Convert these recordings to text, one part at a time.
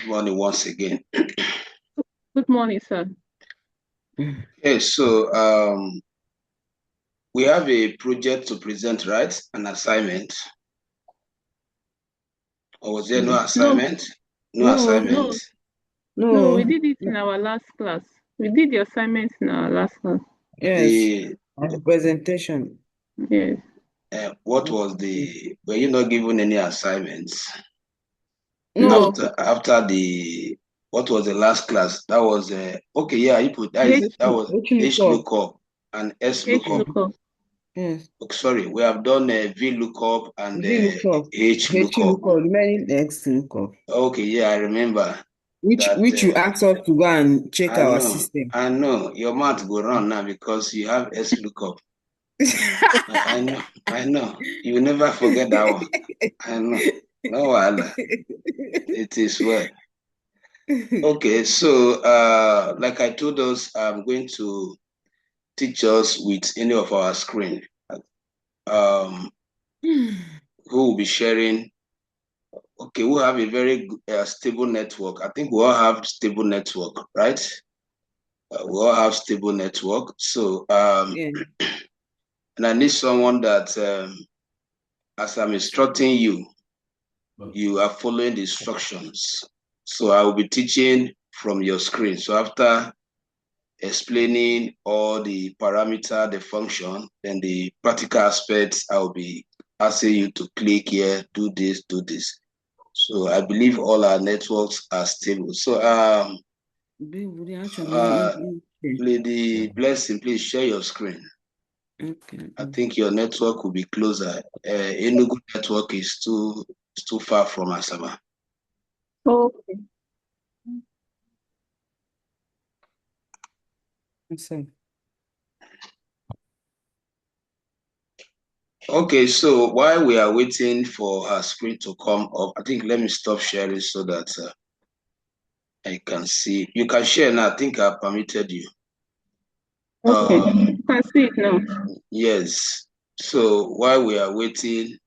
Morning once again. Good morning, sir. Okay, so we have a project to present, right? An assignment. Or was there no assignment? No assignment. No, we No. did it in our last class. We did the assignment in our last class. Yes. And presentation. Yes. What was the? Were you not given any assignments? No. After the what was the last class? That was okay. Yeah, you put that is it. That was XLOOKUP and SLOOKUP. HLOOKUP. Yes. Okay, sorry, we have done VLOOKUP and VLOOKUP. HLOOKUP. Remaining XLOOKUP. Okay, yeah, I remember. Which you asked us to go and check our system. I know. Your mouth go round now because you have XLOOKUP. I know. You will never forget that one. I know. No wahala. It is well. Okay, so like I told us, I'm going to teach us with any of our screen. Who will be sharing? Okay, we'll have a very stable network. I think we all have stable network, right? We all have stable network. So, Yeah. and I need someone that, as I'm instructing you, you are following the instructions. So I will be teaching from your screen. So after explaining all the parameter, the function, then the practical aspects, I will be asking you to click here, do this, do this. So I believe all our networks are stable. So Lady Blessing, please share your screen. Okay. I think your network will be closer. Enugu network is too far from Asaba. Okay. Okay, so while we are waiting for her screen to come up, I think let me stop sharing so that I can see. You can share now. I think I permitted you. Okay, you can see it now. Yes. So while we are waiting,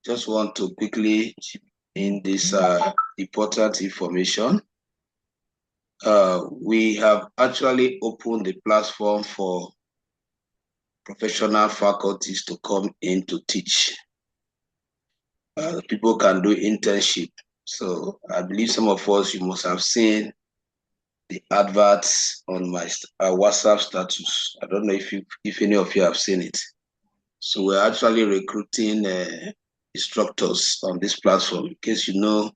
just want to quickly chip in this important information. We have actually opened the platform for professional faculties to come in to teach. People can do internship. So I believe some of us, you must have seen the adverts on my WhatsApp status. I don't know if any of you have seen it. So we're actually recruiting instructors on this platform in case you know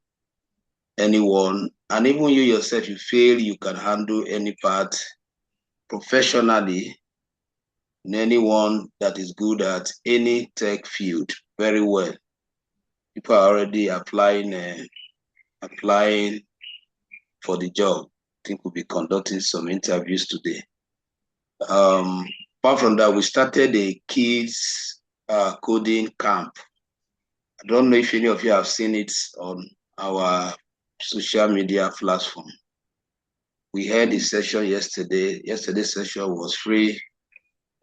anyone, and even you yourself, you feel you can handle any part professionally, in anyone that is good at any tech field very well. People are already applying for the job. I think we'll be conducting some interviews today. Apart from that, we started a kids coding camp. I don't know if any of you have seen it on our social media platform. We had a session yesterday. Yesterday's session was free,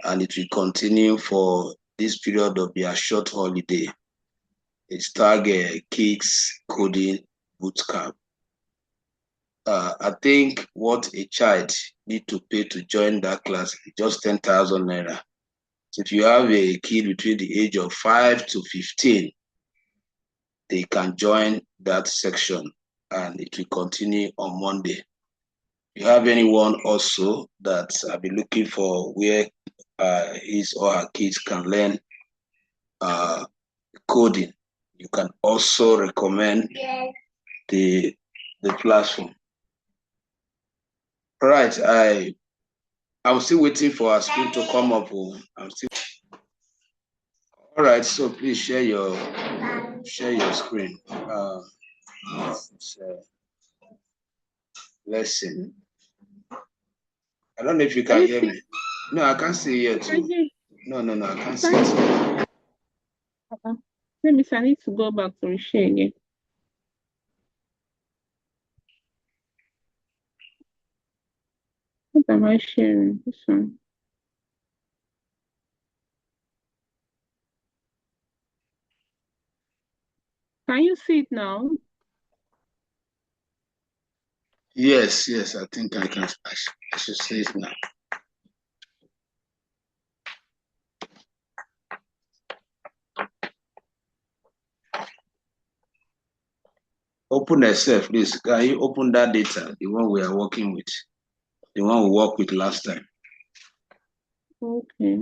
and it will continue for this period of their short holiday. It's Target Kids Coding Bootcamp. I think what a child need to pay to join that class is just 10,000 naira. So if you have a kid between the age of 5 to 15, they can join that section, and it will continue on Monday. If you have anyone also that I'll be looking for where his or her kids can learn coding, you can also recommend the platform. All right, I'm still waiting for our screen to come up. I'm still. All right, so please share your screen. Lesson. I don't know if you can hear me. No, I can't see you too. No, I can't see it. Let me see, I need to go back to reshare again. What am I sharing? This one. Can you see it now? Yes, I think I should say it now. Open Excel, please. Can you open that data, the one we are working with, the one we worked with last time? Okay.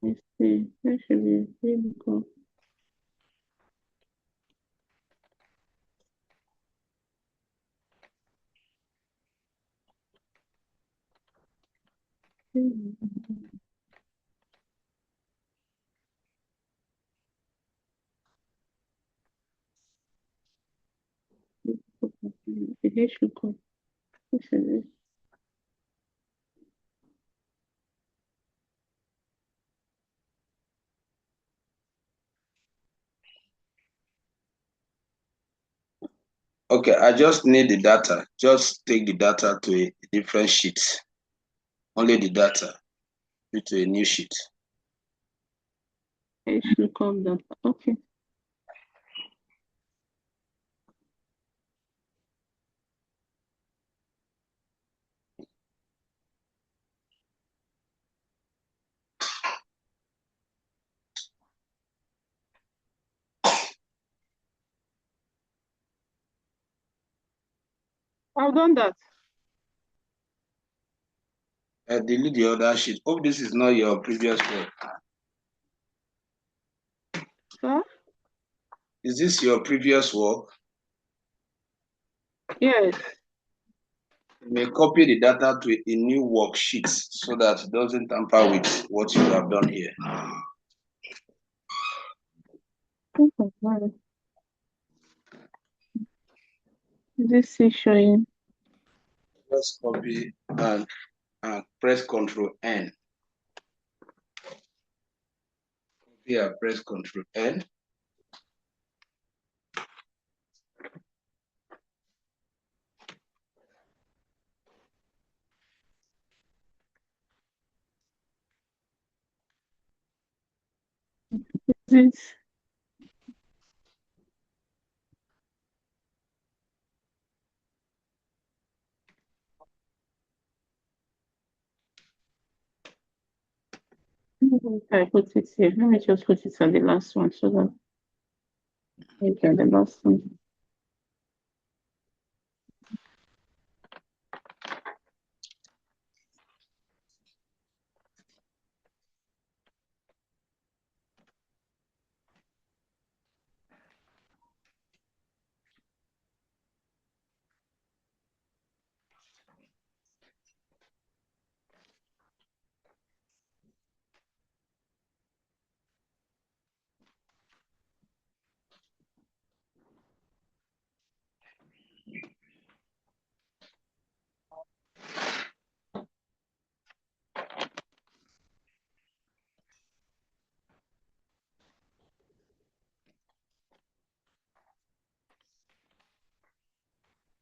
Let's see. That should be VLOOKUP. The HLOOKUP. This is it. Okay, I just need the data. Just take the data to a different sheet. Only the data to a new sheet. HLOOKUP data. Okay. I've done that. Delete the other sheet. Hope this is not your previous work. Sir? Is this your previous work? Yes. You may copy the data to a new worksheet so that it doesn't tamper with what you have done here. This is showing. Just copy and press Ctrl N. Here, press Ctrl N. This. I put it here. Let me just put it on the last one so that I get the last one.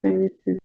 This is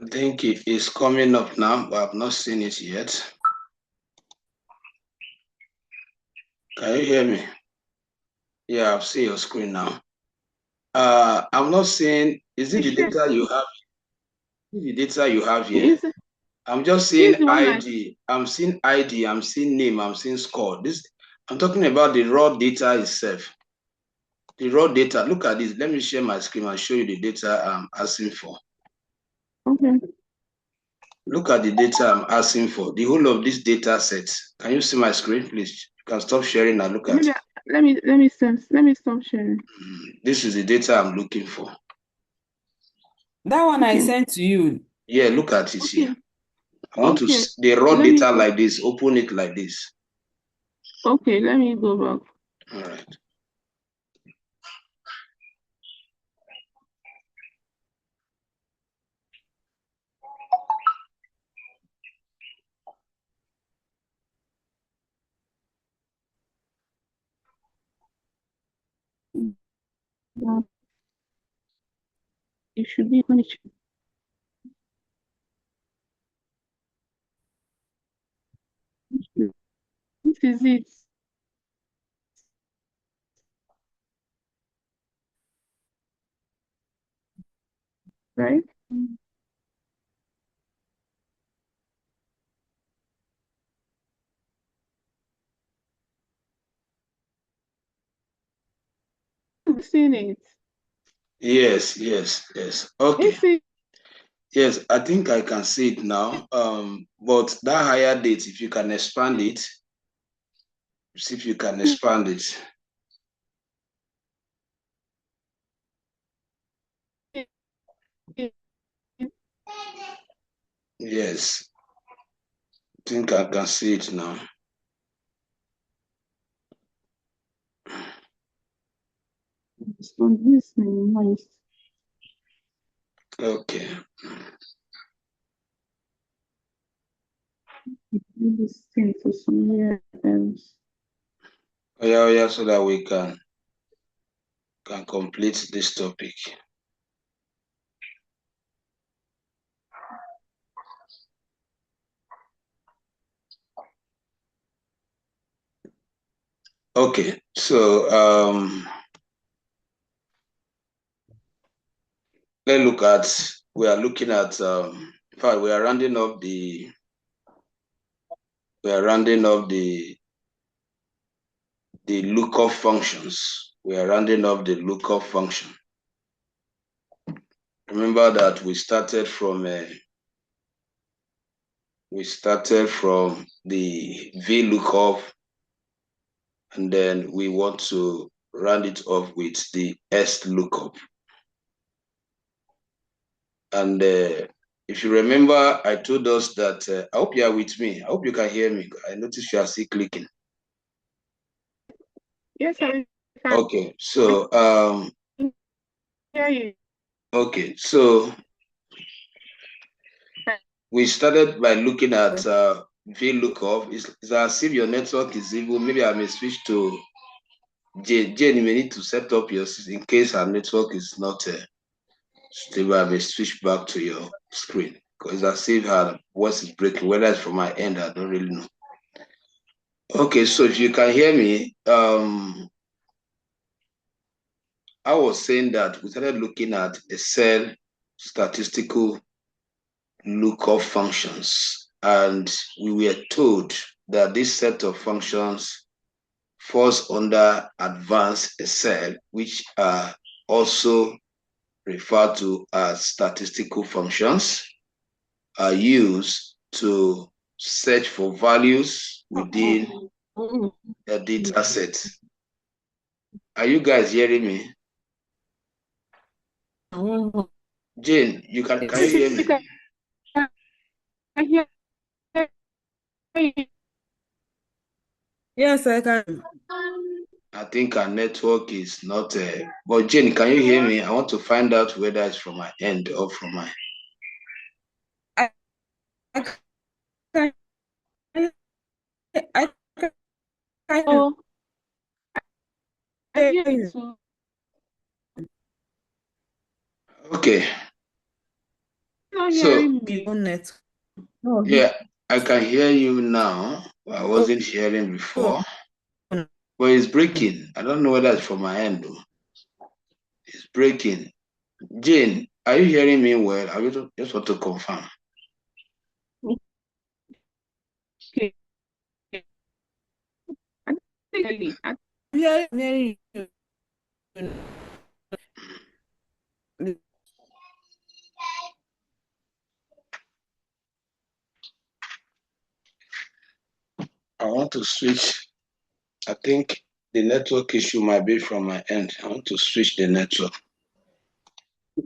I think it is coming up now, but I've not seen it yet. Can you hear me? Yeah, I've seen your screen now. I'm not seeing. Is it the data you have? Is it the data you have here? I'm just seeing ID. I'm seeing ID. I'm seeing name. I'm seeing score. This. I'm talking about the raw data itself. The raw data. Look at this. Let me share my screen and show you the data I'm asking for. okay. Look at the data I'm asking for. The whole of this data set. Can you see my screen, please? You can stop sharing and look at it. Let me stop sharing. This is the data I'm looking for. That one I Okay. sent to you. Yeah, look at it Okay. here. I want to Okay. the raw Let me data go. like this. Open it like this. Okay, let me go back. All right. Yeah, it should be when it should. This is it, right? I've seen it. Yes, yes, yes. Okay. This is Yes, I think I can see it now. But that higher date, if you can expand it, see if you can expand it. Yes, I think I can see it now. on this nice. Okay. Do this thing for somewhere else. Oh yeah, oh yeah, so that we can complete this topic. Okay, so let's look at, we are looking at in fact we are rounding up the lookup functions. We are rounding up the lookup function. Remember that we started from the VLOOKUP, and then we want to round it off with the XLOOKUP. And if you remember, I told us that I hope you are with me. I hope you can hear me. I noticed you are still clicking. Yes, I can Okay, so hear you. okay, so we started by looking at VLOOKUP. It's as if your network is evil. Maybe I may switch to Jane. Jane, you may need to set up your system in case our network is not stable. I may switch back to your screen because as if her voice is breaking. Whether it's from my end, I don't really know. Okay, so if you can hear me, I was saying that we started looking at Excel statistical lookup functions, and we were told that this set of functions falls under advanced Excel, which are also referred to as statistical functions, are used to search for values within a data set. Are you guys hearing me? Jane, can you hear me? I hear you. Yes, I can. I think our network is not. But Jane, can you hear me? I want to find out whether it's from my end or from my. I can. I can Oh, I hear hear you you. too. Okay, Not so hearing Your me. net. No, yeah, I can hear you now. I wasn't hearing before, but it's breaking. I don't know whether it's from my end though. It's breaking. Jane, are you hearing me well? I just want to confirm. Okay. I think I hearing you. I want to switch. I think the network issue might be from my end. I want to switch the network.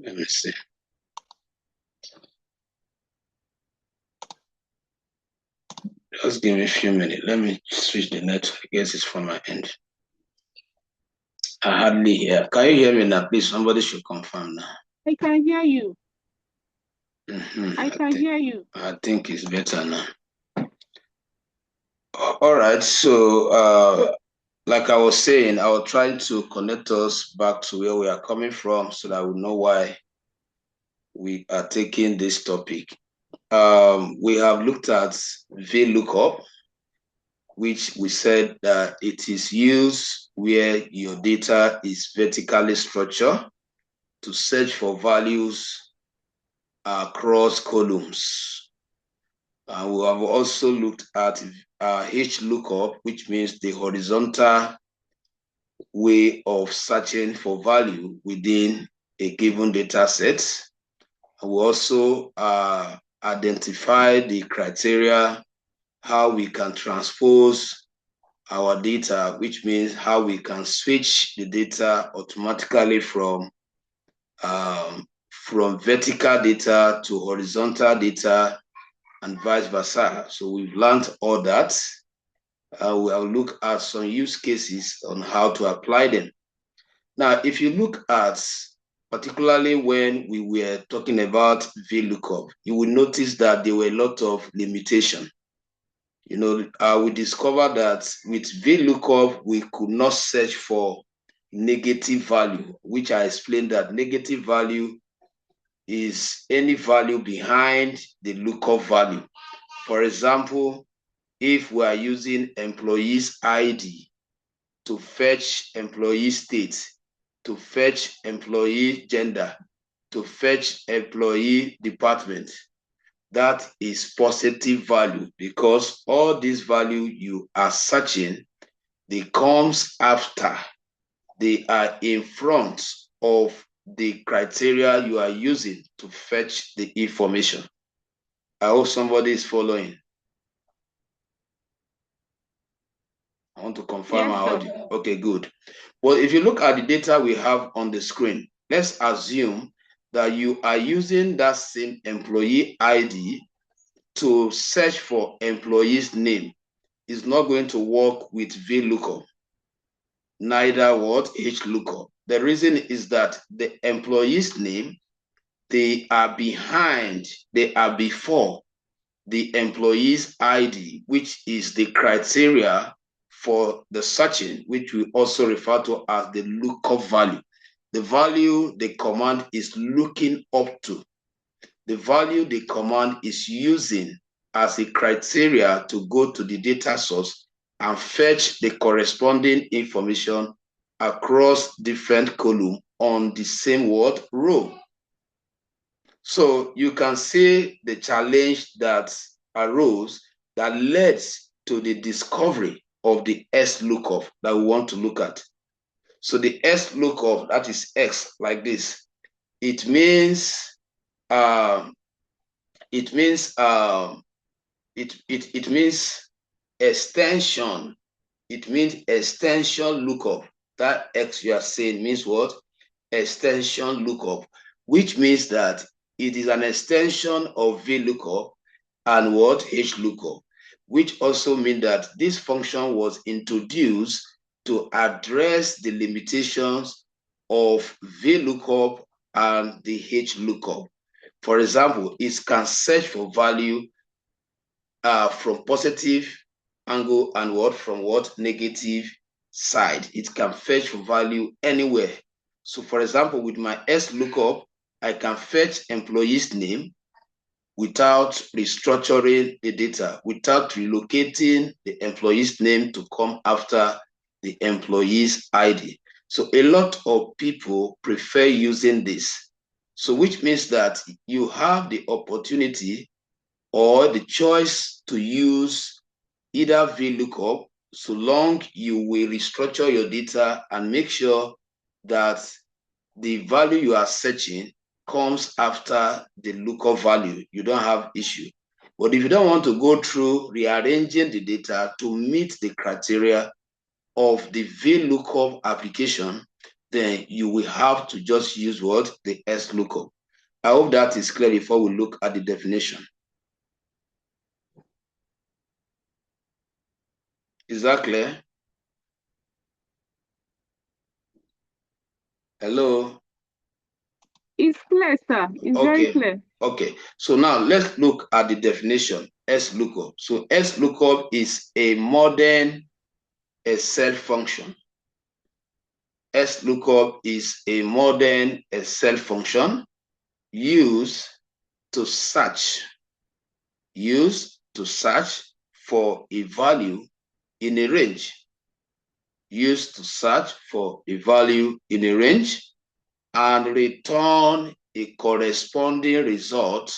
Let me see. Just give me a few minutes. Let me switch the network. I guess it's from my end. I hardly hear. Can you hear me now? Please, somebody should confirm now. I can hear you. I can hear you. I think it's better now. All right. So, like I was saying, I will try to connect us back to where we are coming from so that we know why we are taking this topic. We have looked at VLOOKUP, which we said that it is used where your data is vertically structured to search for values across columns. We have also looked at HLOOKUP, which means the horizontal way of searching for value within a given data set. We also identify the criteria, how we can transpose our data, which means how we can switch the data automatically from vertical data to horizontal data and vice versa. So we've learned all that. We'll look at some use cases on how to apply them. Now, if you look at, particularly when we were talking about VLOOKUP, you will notice that there were a lot of limitations. You know, we discovered that with VLOOKUP, we could not search for negative value, which I explained that negative value is any value behind the lookup value. For example, if we are using employee's ID to fetch employee state, to fetch employee gender, to fetch employee department, that is positive value because all this value you are searching, they comes after, they are in front of the criteria you are using to fetch the information. I hope somebody is following. I want to confirm our audio. Okay, good. Well, if you look at the data we have on the screen, let's assume that you are using that same employee ID to search for employee's name. It's not going to work with VLOOKUP, neither what HLOOKUP. The reason is that the employee's name, they are behind, they are before the employee's ID, which is the criteria for the searching, which we also refer to as the lookup value. The value the command is looking up to. The value the command is using as a criteria to go to the data source and fetch the corresponding information across different columns on the same word row. So you can see the challenge that arose that led to the discovery of the XLOOKUP that we want to look at. So the XLOOKUP, that is X like this. It means extension. It means extension lookup. That X you are saying means what? Extension lookup, which means that it is an extension of VLOOKUP and what? HLOOKUP, which also means that this function was introduced to address the limitations of VLOOKUP and the HLOOKUP. For example, it can search for value from positive angle and what? From what? Negative side. It can fetch for value anywhere. So for example, with my XLOOKUP, I can fetch employee's name without restructuring the data, without relocating the employee's name to come after the employee's ID. So a lot of people prefer using this. So which means that you have the opportunity or the choice to use either VLOOKUP, so long you will restructure your data and make sure that the value you are searching comes after the lookup value. You don't have issue. But if you don't want to go through rearranging the data to meet the criteria of the VLOOKUP application, then you will have to just use what? The XLOOKUP. I hope that is clear before we look at the definition. Is that clear? Hello? It's clear, sir. It's very clear. Okay. So now let's look at the definition, XLOOKUP. So XLOOKUP is a modern Excel function. XLOOKUP is a modern Excel function used to search for a value in a range. Used to search for a value in a range and return a corresponding result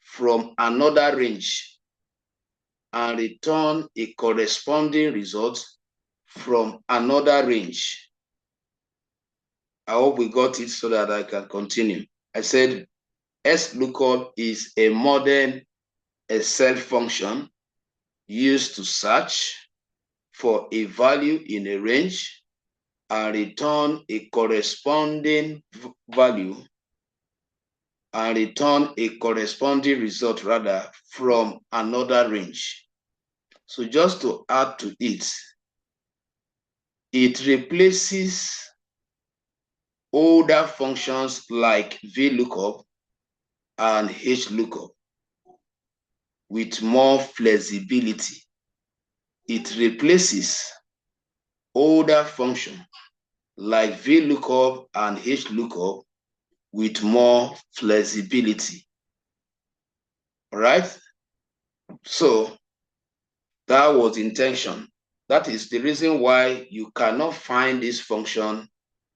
from another range I hope we got it so that I can continue. I said XLOOKUP is a modern Excel function used to search for a value in a range and return a corresponding result from another range. So just to add to it, it replaces older functions like VLOOKUP and HLOOKUP with more flexibility. It replaces older functions like VLOOKUP and HLOOKUP with more flexibility. All right? So that was the intention. That is the reason why you cannot find this function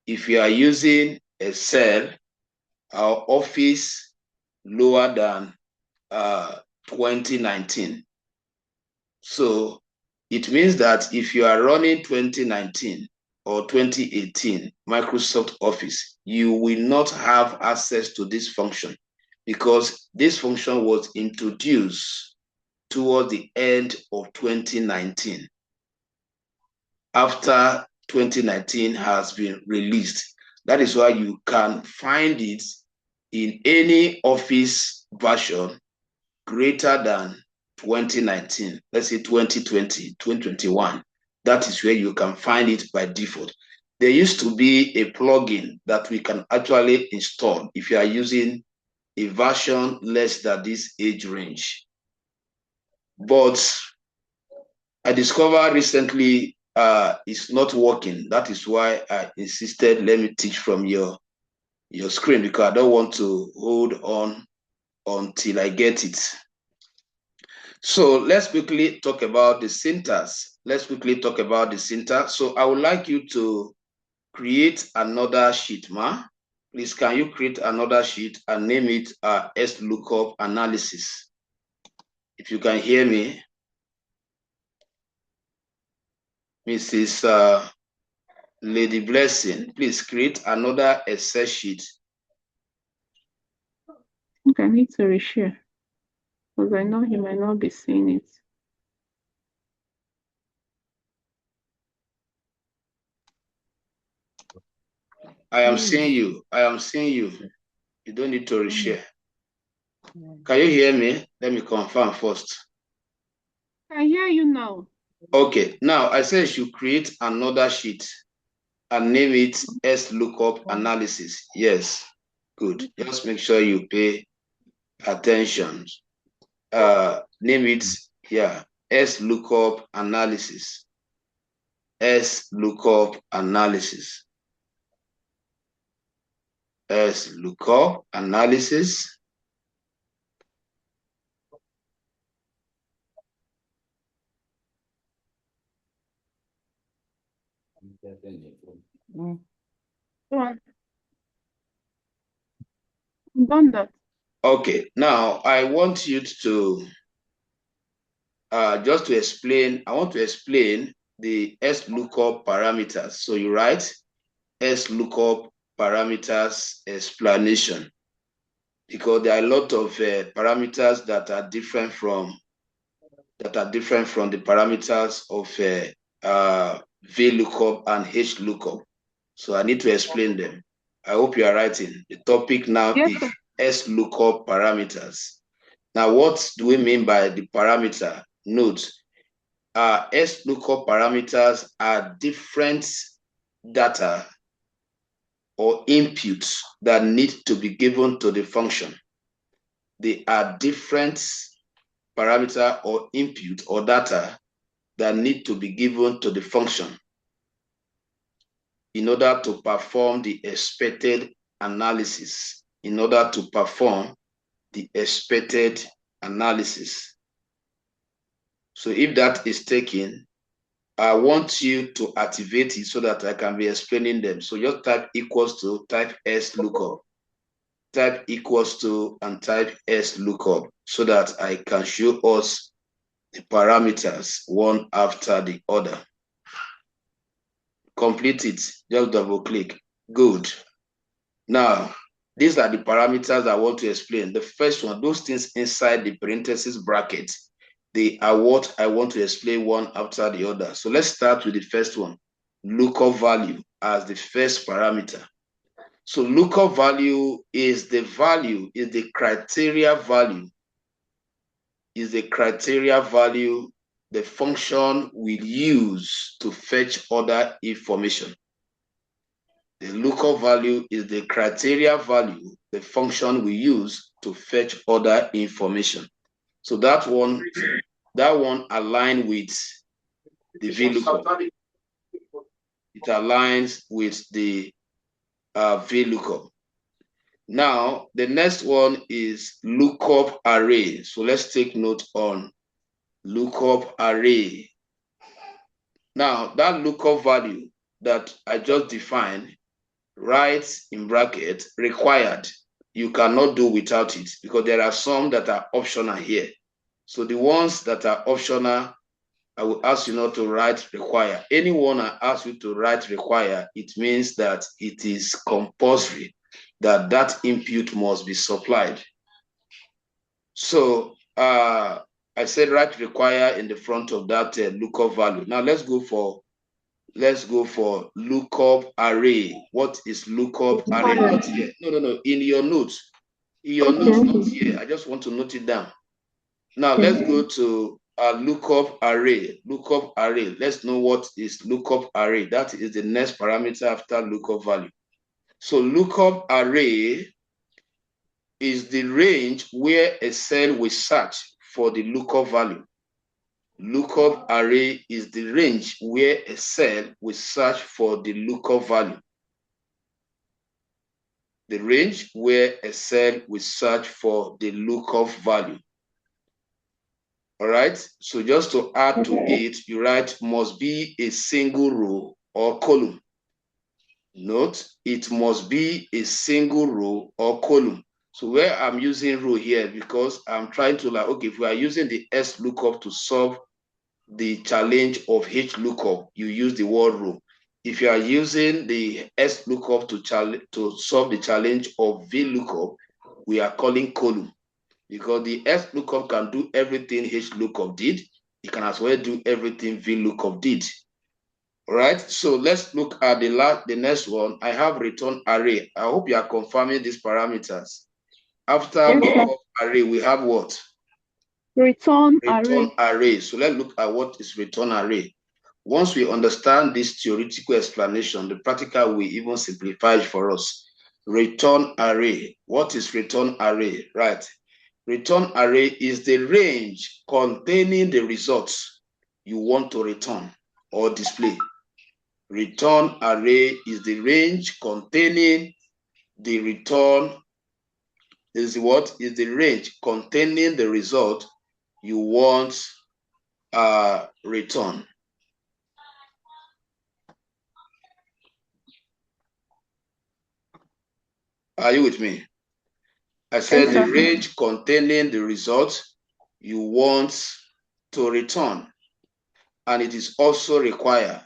if you are using Excel or Office lower than 2019. So it means that if you are running 2019 or 2018 Microsoft Office, you will not have access to this function because this function was introduced toward the end of 2019 after 2019 has been released. That is why you can find it in any Office version greater than 2019, let's say 2020, 2021. That is where you can find it by default. There used to be a plugin that we can actually install if you are using a version less than this age range. But I discovered recently it's not working. That is why I insisted, let me teach from your screen because I don't want to hold on until I get it. So let's quickly talk about the syntax. So I would like you to create another sheet, ma. Please, can you create another sheet and name it XLOOKUP analysis? If you can hear me. Mrs. Lady Blessing, please create another Excel sheet. Okay, I need to reshare because I know he might not be seeing it. I am seeing you. You don't need to reshare. Can you hear me? Let me confirm first. I hear you now. Okay, now I said you should create another sheet and name it XLOOKUP analysis. Yes, good. Just make sure you pay attention. Name it here, XLOOKUP analysis. XLOOKUP analysis. XLOOKUP analysis. Go on. I've done that. Okay, now I want you to just to explain. I want to explain the XLOOKUP parameters. So you write XLOOKUP parameters explanation because there are a lot of parameters that are different from the parameters of VLOOKUP and HLOOKUP. So I need to explain them. I hope you are writing. The topic now is XLOOKUP parameters. Now, what do we mean by the parameter? Note, XLOOKUP parameters are different data or inputs that need to be given to the function. They are different parameter or input or data that need to be given to the function in order to perform the expected analysis. In order to perform the expected analysis. So if that is taken, I want you to activate it so that I can be explaining them. So just type equals to, type XLOOKUP, type equals to, and type XLOOKUP so that I can show us the parameters one after the other. Complete it, just double click. Good. Now, these are the parameters I want to explain. The first one, those things inside the parenthesis bracket, they are what I want to explain one after the other. So let's start with the first one, lookup value as the first parameter. So lookup value is the value, is the criteria value, the function will use to fetch other information. The lookup value is the criteria value, the function we use to fetch other information. So that one aligns with the VLOOKUP. It aligns with the VLOOKUP. Now, the next one is lookup array. So let's take note on lookup array. Now, that lookup value that I just defined, right in bracket, required. You cannot do without it because there are some that are optional here. So the ones that are optional, I will ask you not to write require. Anyone I ask you to write require, it means that it is compulsory that that input must be supplied. So I said write require in the front of that lookup value. Now let's go for lookup array. What is lookup array? Not here. No. In your notes. In your notes, not here. I just want to note it down. Now let's go to lookup array. Lookup array. Let's know what is lookup array. That is the next parameter after lookup value. So lookup array is the range where a cell will search for the lookup value. Lookup array is the range where a cell will search for the lookup value. The range where a cell will search for the lookup value. All right, so just to add to it, you write must be a single row or column. Note, it must be a single row or column. So where I'm using row here, because I'm trying to like, okay, if we are using the XLOOKUP to solve the challenge of HLOOKUP, you use the word row. If you are using the XLOOKUP to solve the challenge of VLOOKUP, we are calling column. Because the XLOOKUP can do everything HLOOKUP did, it can as well do everything VLOOKUP did. All right, so let's look at the next one. I have return array. I hope you are confirming these parameters. After lookup array, we have what? Return array. So let's look at what is return array. Once we understand this theoretical explanation, the practical will even simplify it for us. Return array. What is return array? Right. Return array is the range containing the results you want to return or display. Return array is the range containing the return, is what is the range containing the result you want return. Are you with me? I said the range containing the result you want to return, and it is also required.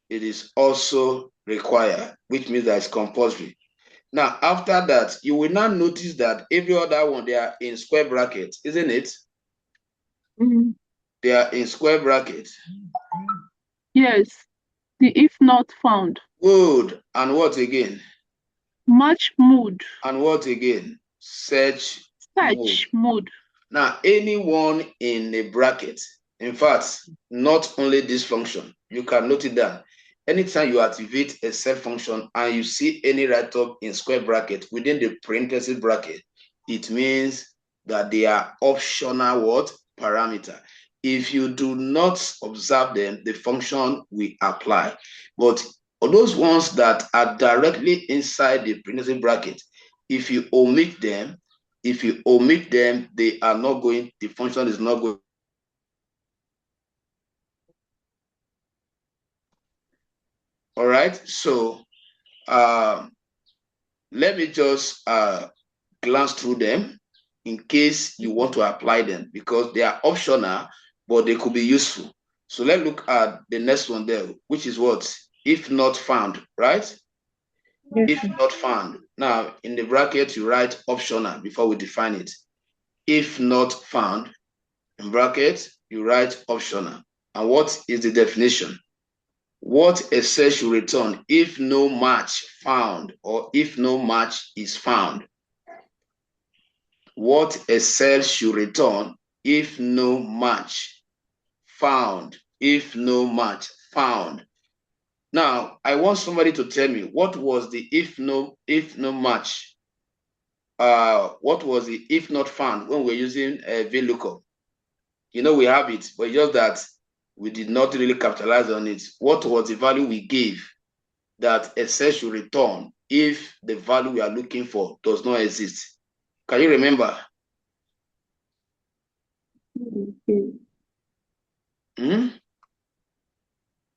It is also required, which means that it's compulsory. Now, after that, you will now notice that every other one, they are in square brackets, isn't it? They are in square brackets. Yes. The if not found. Good. And what again? Match mode. And what again? Search Search mode. Now, anyone in a bracket, in fact, not only this function, you can note it down. Anytime you activate a set function and you see any write-up in square bracket within the parenthesis bracket, it means that they are optional what? Parameter. If you do not observe them, the function will apply. But for those ones that are directly inside the parenthesis bracket, if you omit them, they are not going, the function is not going. All right, so let me just glance through them in case you want to apply them, because they are optional, but they could be useful. So let's look at the next one there, which is what? If not found, right? Yes, if not found. Now, in the bracket, you write optional before we define it. If not found, in bracket, you write optional. And what is the definition? What a cell should return if no match found, or if no match is found. What a cell should return if no match found, if no match found. Now, I want somebody to tell me what was the if no match. What was the if not found when we're using VLOOKUP? You know, we have it, but just that we did not really capitalize on it. What was the value we gave that a cell should return if the value we are looking for does not exist? Can you remember?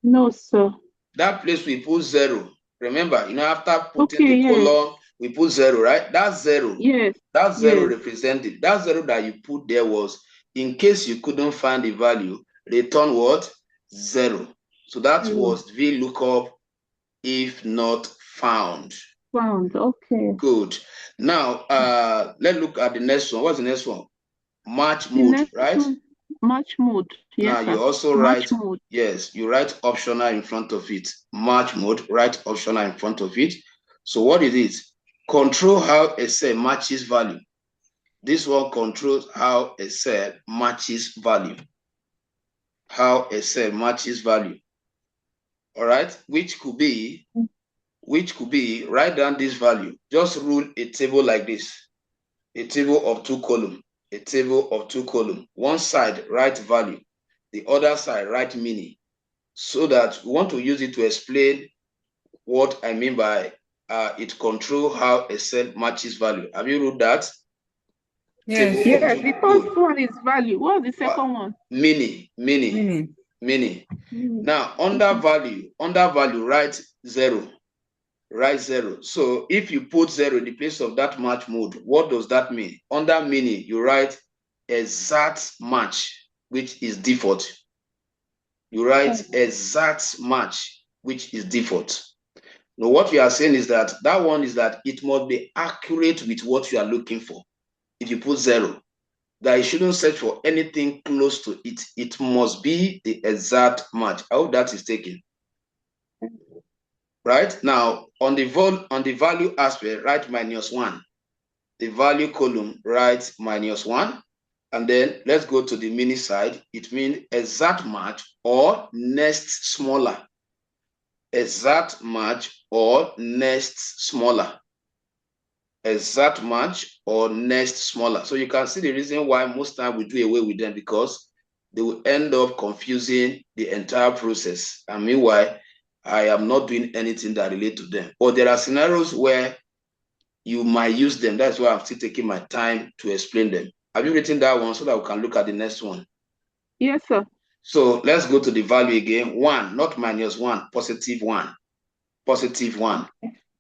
No, sir. That place we put 0. Remember, you know, after putting the colon, we put 0, right? That's 0. Yes. That 0 represented. That 0 that you put there was in case you couldn't find the value, return what? 0. So that was VLOOKUP if not found. Found, okay. Good. Now, let's look at the next one. What's the next one? Match mode, right? Match mode. Yes, now you also write, yes, you write optional in front of it. Match mode, write optional in front of it. So what is it? Control how a cell matches value. This one controls how a cell matches value. How a cell matches value. All right, which could be, write down this value. Just rule a table like this. A table of 2 columns. A table of 2 columns. One side, write value. The other side, write meaning. So that we want to use it to explain what I mean by it control how a cell matches value. Have you wrote that? Yes. Yes, the first one is value. What's the second one? Meaning. Now, under value, write 0. Write 0. So if you put 0 in the place of that match mode, what does that mean? Under meaning, you write exact match, which is default. You write exact match, which is default. Now, what we are saying is that one is that it must be accurate with what you are looking for. If you put 0, that you shouldn't search for anything close to it. It must be the exact match. I hope that is taken. Right now, on the value aspect, write -1. The value column, write -1. And then let's go to the mini side. It means exact match or next smaller. Exact match or next smaller. Exact match or next smaller. So you can see the reason why most times we do away with them, because they will end up confusing the entire process. And meanwhile, I am not doing anything that relates to them. But there are scenarios where you might use them. That's why I'm still taking my time to explain them. Have you written that one so that we can look at the next one? Yes, sir. So let's go to the value again. 1, not -1, +1. +1.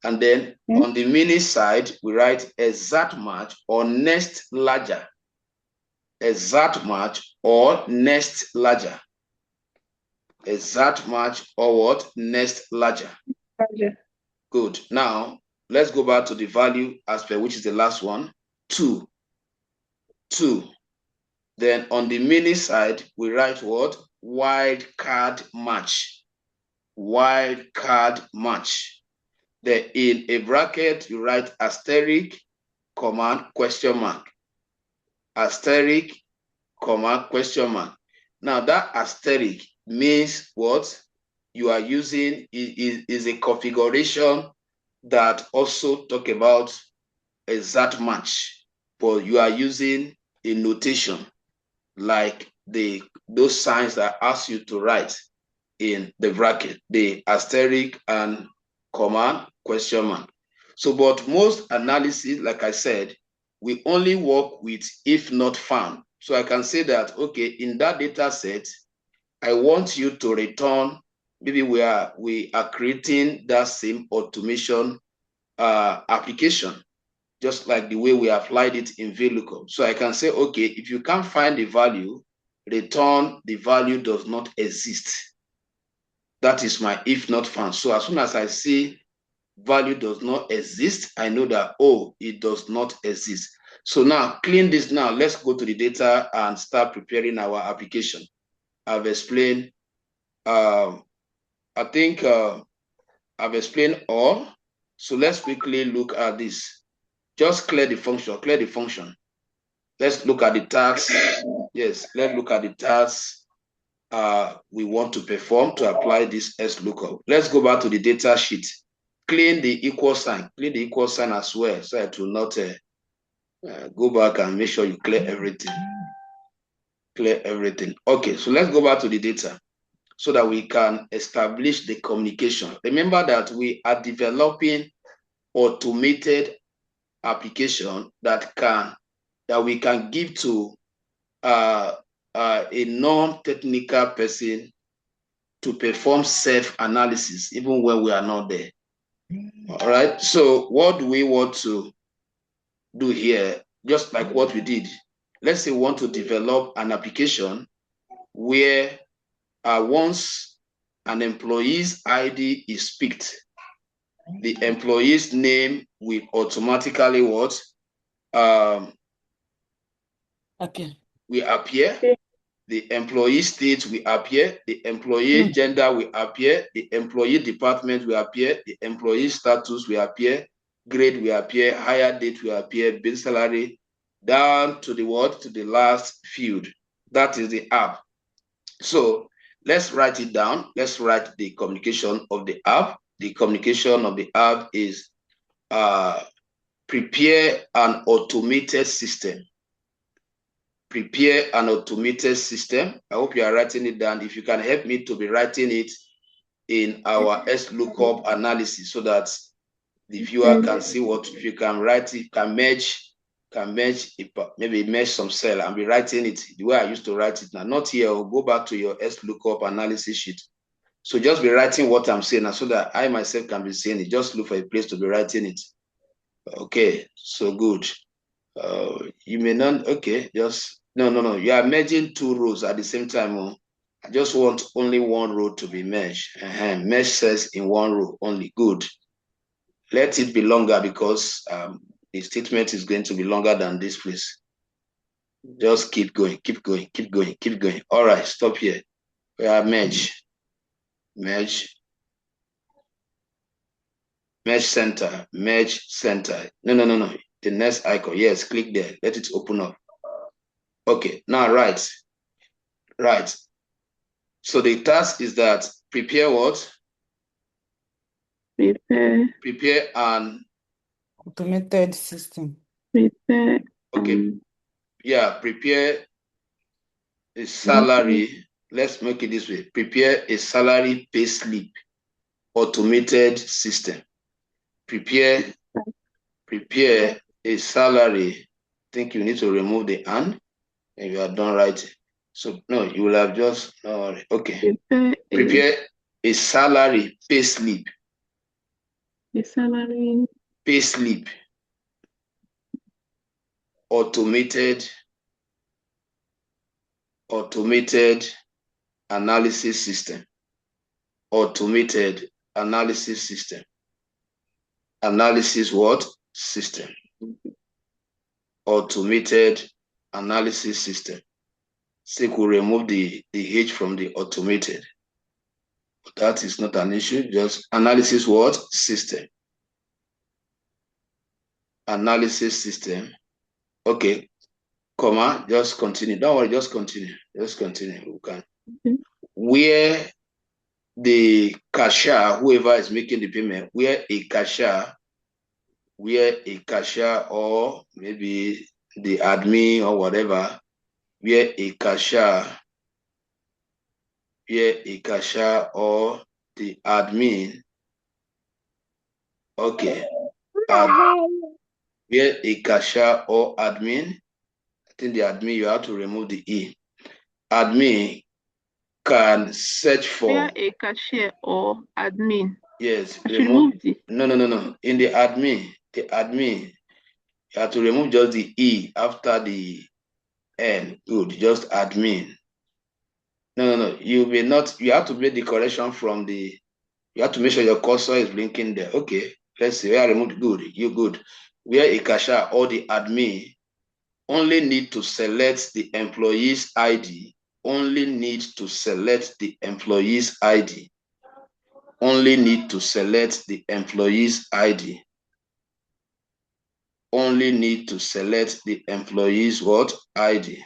And then on the mini side, we write exact match or next larger. Exact match or next larger. Exact match or what? Next larger. Good. Now, let's go back to the value aspect, which is the last one. 2. Then on the mini side, we write what? Wildcard match. Wildcard match. Then in a bracket, you write asterisk, command, question mark. asterisk, comma, question mark. Now that asterisk means what? You are using is a configuration that also talk about exact match, but you are using a notation like those signs that ask you to write in the bracket, the asterisk and comma, question mark. So, but most analysis, like I said, we only work with if not found. So I can say that, okay, in that data set, I want you to return, maybe we are creating that same automation application, just like the way we applied it in VLOOKUP. So I can say, okay, if you can't find the value, return the value does not exist. That is my if not found. So as soon as I see value does not exist, I know that, oh, it does not exist. So now clean this now. Let's go to the data and start preparing our application. I've explained, I think I've explained all. So let's quickly look at this. Just clear the function. Let's look at the tasks. Yes, let's look at the tasks we want to perform to apply this XLOOKUP. Let's go back to the data sheet. Clean the equal sign. Clean the equal sign as well, so it will not go back and make sure you clear everything. Clear everything. Okay, so let's go back to the data so that we can establish the communication. Remember that we are developing automated application that we can give to a non-technical person to perform self-analysis, even when we are not there. All right. So what do we want to do here? Just like what we did. Let's say we want to develop an application where once an employee's ID is picked, the employee's name will automatically what? Will appear. The employee state will appear, the employee gender will appear, the employee department will appear, the employee status will appear, grade will appear, hire date will appear, base salary, down to the what? To the last field. That is the app. So let's write it down. Let's write the communication of the app. The communication of the app is prepare an automated system. Prepare an automated system. I hope you are writing it down. If you can help me to be writing it in our XLOOKUP analysis so that the viewer can see what, if you can write it, can merge, maybe merge some cell and be writing it the way I used to write it now. Not here, or go back to your XLOOKUP analysis sheet. So just be writing what I'm saying now so that I myself can be seeing it. Just look for a place to be writing it. Okay, so good. You may not, okay, just, no. You are merging two rows at the same time. I just want only one row to be merged. Merge cells in one row only. Good. Let it be longer because the statement is going to be longer than this, please. Just keep going. All right, stop here. We are merge center. No. The next icon. Yes, click there. Let it open up. Okay, now right. So the task is that prepare what? Prepare an automated system. Okay. Yeah, prepare a salary. Let's make it this way. Prepare a salary pay slip automated system. Prepare a salary. I think you need to remove the and you are done writing. So no, you will have just okay. Prepare a salary pay slip. A salary pay slip automated analysis system. Automated analysis system. Analysis what? System. Automated analysis system. So we remove the H from the automated. But that is not an issue. Just analysis what? System. Analysis system. Okay. comma, just continue. Don't worry, just continue. Just continue. We can. Okay. Where the cashier, whoever is making the payment, where a cashier or maybe the admin or whatever, where a cashier or the admin, okay, where a cashier or admin, I think the admin, you have to remove the E. Admin can search for. Where a cashier or admin. Yes, I should remove the. No. In the admin, you have to remove just the E after the N. Good, just admin. No. You have to make the correction from the. You have to make sure your cursor is blinking there. Okay, let's see. Where I removed, good. You good. Where a cashier or the admin only need to select the employee's ID. Only need to select the employee's ID. Only need to select the employee's ID. Only need to select the employee's what? ID.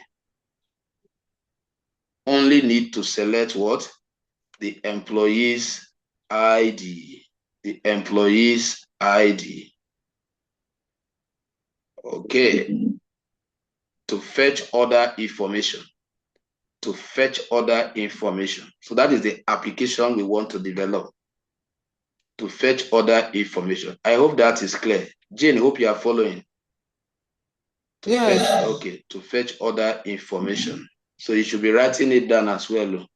Only need to select what? The employee's ID. The employee's ID. Okay. To fetch other information. To fetch other information. So that is the application we want to develop. To fetch other information. I hope that is clear. Jane, hope you are following. Yes. Okay, to fetch other information. So you should be writing it down as well.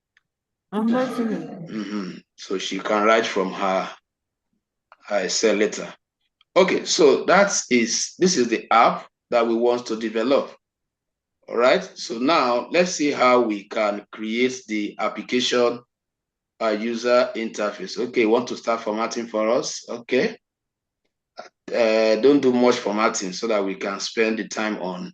I'm writing it. So she can write from her Excel letter. Okay, so this is the app that we want to develop. All right, so now let's see how we can create the application user interface. Okay, want to start formatting for us? Okay. Don't do much formatting so that we can spend the time on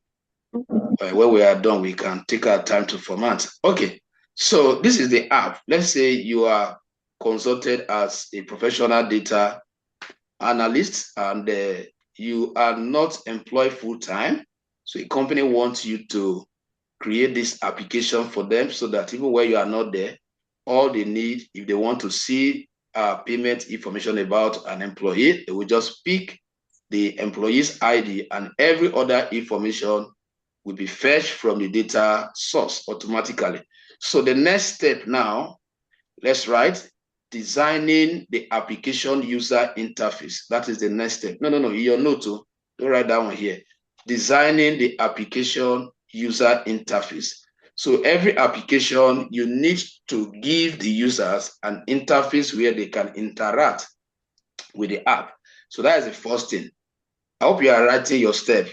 when we are done, we can take our time to format. Okay, so this is the app. Let's say you are consulted as a professional data analyst and you are not employed full-time. So a company wants you to create this application for them so that even when you are not there, all they need, if they want to see payment information about an employee, they will just pick the employee's ID and every other information will be fetched from the data source automatically. So the next step now, let's write designing the application user interface. That is the next step. No, in your note, don't write that one here. Designing the application user interface. So every application, you need to give the users an interface where they can interact with the app. So that is the first thing. I hope you are writing your step.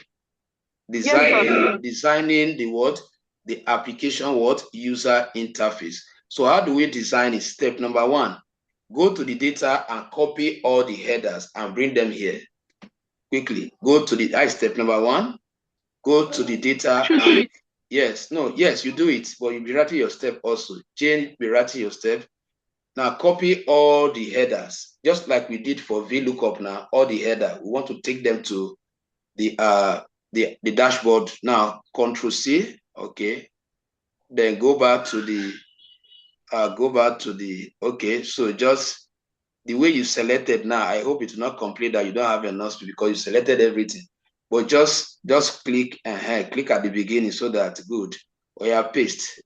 Designing the what? The application what? User interface. So how do we design it? Step number one, go to the data and copy all the headers and bring them here. Quickly, go to the step number one, go to the data. Yes, you do it, but you'll be writing your step also. Jane, be writing your step. Now copy all the headers, just like we did for VLOOKUP now, all the header. We want to take them to the dashboard. Now, Control C, okay. Then go back to the, okay, so just the way you selected now, I hope it will not complete that you don't have enough space because you selected everything. But just click click at the beginning so that good. Or you paste.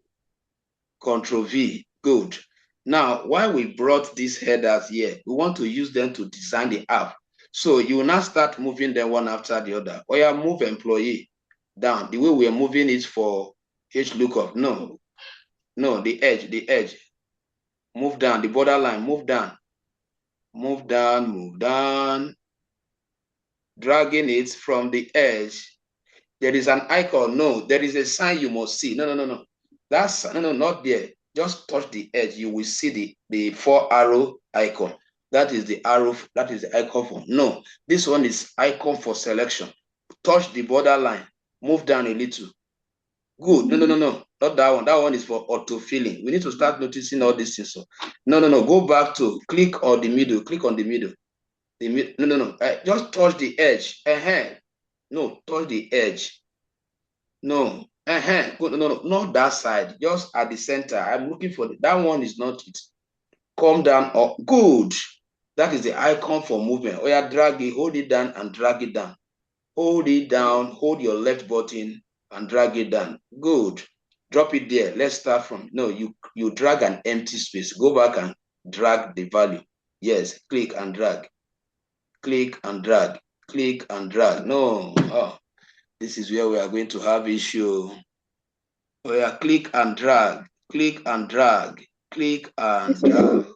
Control V, good. Now, why we brought these headers here, we want to use them to design the app. So you will now start moving them one after the other. Or you move employee down the way we are moving it for XLOOKUP. No, the edge. Move down, the borderline, move down. Dragging it from the edge. There is an icon. No, there is a sign you must see. No. That's not there. Just touch the edge. You will see the 4 arrow icon. That is the arrow. That is the icon for. No, this one is icon for selection. Touch the borderline. Move down a little. Good. No. Not that one. That one is for auto filling. We need to start noticing all these things. So, no. Go back to click on the middle. Click on the middle. No. Just touch the edge. No, touch the edge. No. No, not that side. Just at the center. I'm looking for that one is not it. Come down up. Good. That is the icon for movement. Oh yeah, drag it, hold it down and drag it down. Hold it down, hold your left button and drag it down. Good. Drop it there. Let's start from, no, you drag an empty space. Go back and drag the value. Yes, click and drag. Click and drag. Click and drag. No. Oh, this is where we are going to have issue. Oh yeah, click and drag. Click and drag. Click and drag.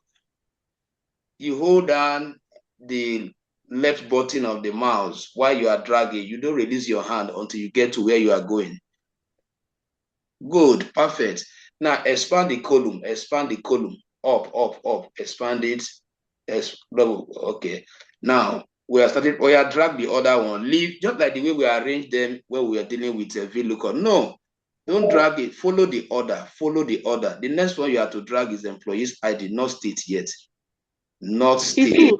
You hold down the left button of the mouse while you are dragging. You don't release your hand until you get to where you are going. Good, perfect. Now expand the column, up, up, up, expand it, okay. Now we are starting, we are drag the other one, leave, just like the way we arrange them when we are dealing with a VLOOKUP. No, don't drag it, follow the order, follow the order. The next one you have to drag is employees ID, not state yet. Not state.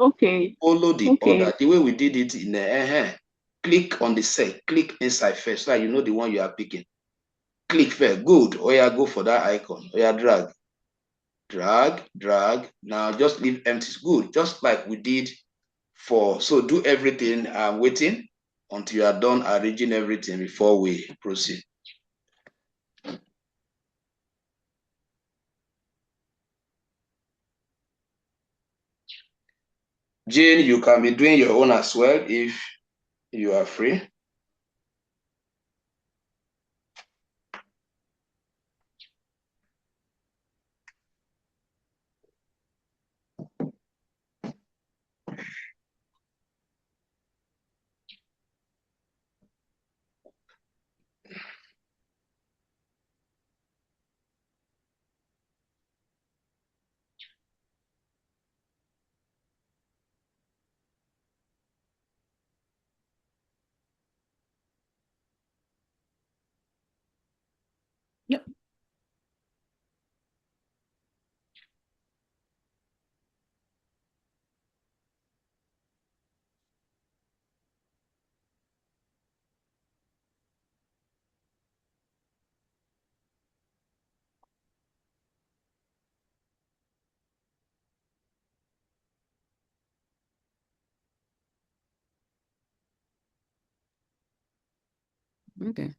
Okay. Follow the order, the way we did it in the, click on the cell, click inside first, so you know the one you are picking. Click first, good. Oh yeah, go for that icon. Oh yeah, drag. Drag, drag. Now just leave empty, good. Just like we did for, so do everything. I'm waiting until you are done arranging everything before we proceed. Jane, you can be doing your own as well if you are free. Yep. Okay.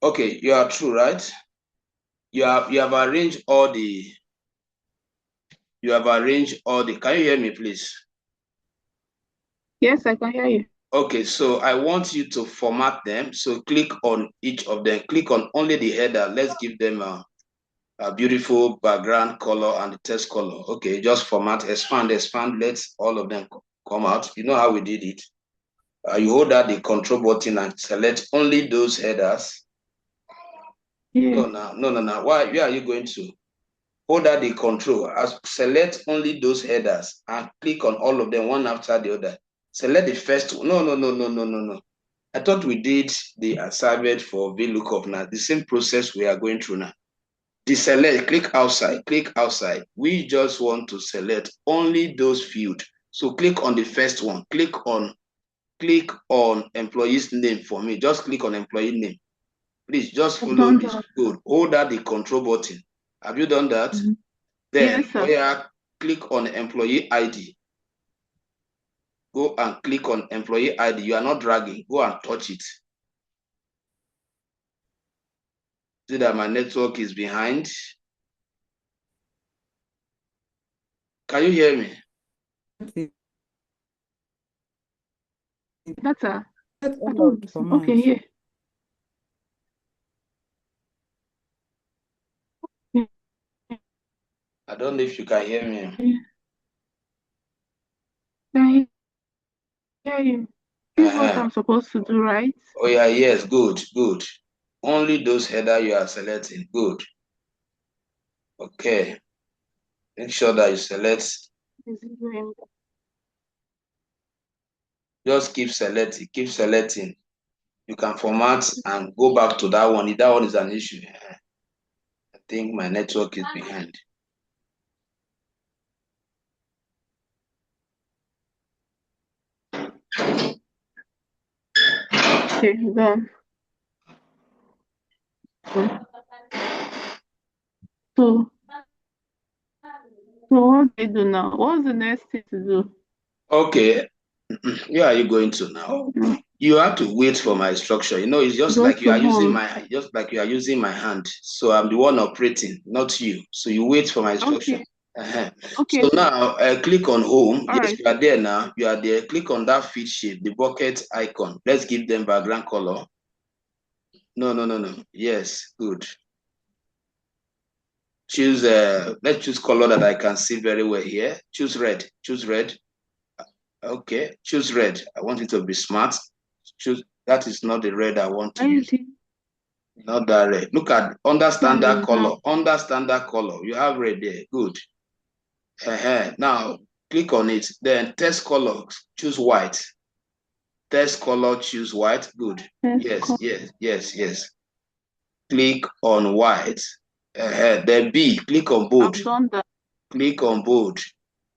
Okay, you are true, right? You have arranged all the, can you hear me, please? Yes, I can hear you. Okay, so I want you to format them. So click on each of them. Click on only the header. Let's give them a beautiful background color and the text color. Okay, just format, expand, let all of them come out. You know how we did it. You hold down the control button and select only those headers. Yeah. No. Where are you going to? Hold down the control, select only those headers and click on all of them one after the other. Select the first one. No. I thought we did the assignment for VLOOKUP now. The same process we are going through now. Deselect, click outside. We just want to select only those fields. So click on the first one. Click on employee's name for me. Just click on employee name. Please just follow this code. Hold down the control button. Have you done that? Then Yes, sir. click on employee ID. Go and click on employee ID. You are not dragging. Go and touch it. See that my network is behind. Can you hear me? Data. Oh, Okay, here. I don't know if you can hear me. Can hear you. This is what I'm supposed to do, right? Oh yeah, yes, good, good. Only those header you are selecting. Good. Okay. Make sure that you select. Just keep selecting, keep selecting. You can format and go back to that one. If that one is an issue, I think my network is behind. Okay, done. So what do you do now? What's the next thing to do? Okay. Where are you going to now? You have to wait for my instruction. You know, it's just Go like you to are using home. my using my hand. So I'm the one operating, not you. So you wait for my instruction. Okay. Okay. So now click on home. All yes, right. you are there now. You are there. Click on that feed shape, the bucket icon. Let's give them background color. No. Yes, good. Choose let's choose color that I can see very well here. Choose red. Choose red. Okay, choose red. I want it to be smart. Choose that is not the red I want to use. Not that red. Look at understand that color. Understand that color. You have red there. Good. Now click on it. Then text color. Choose white. Text color. Choose white. Good. Yes. Click on white. Then B. Click on bold. I've done that. Click on bold.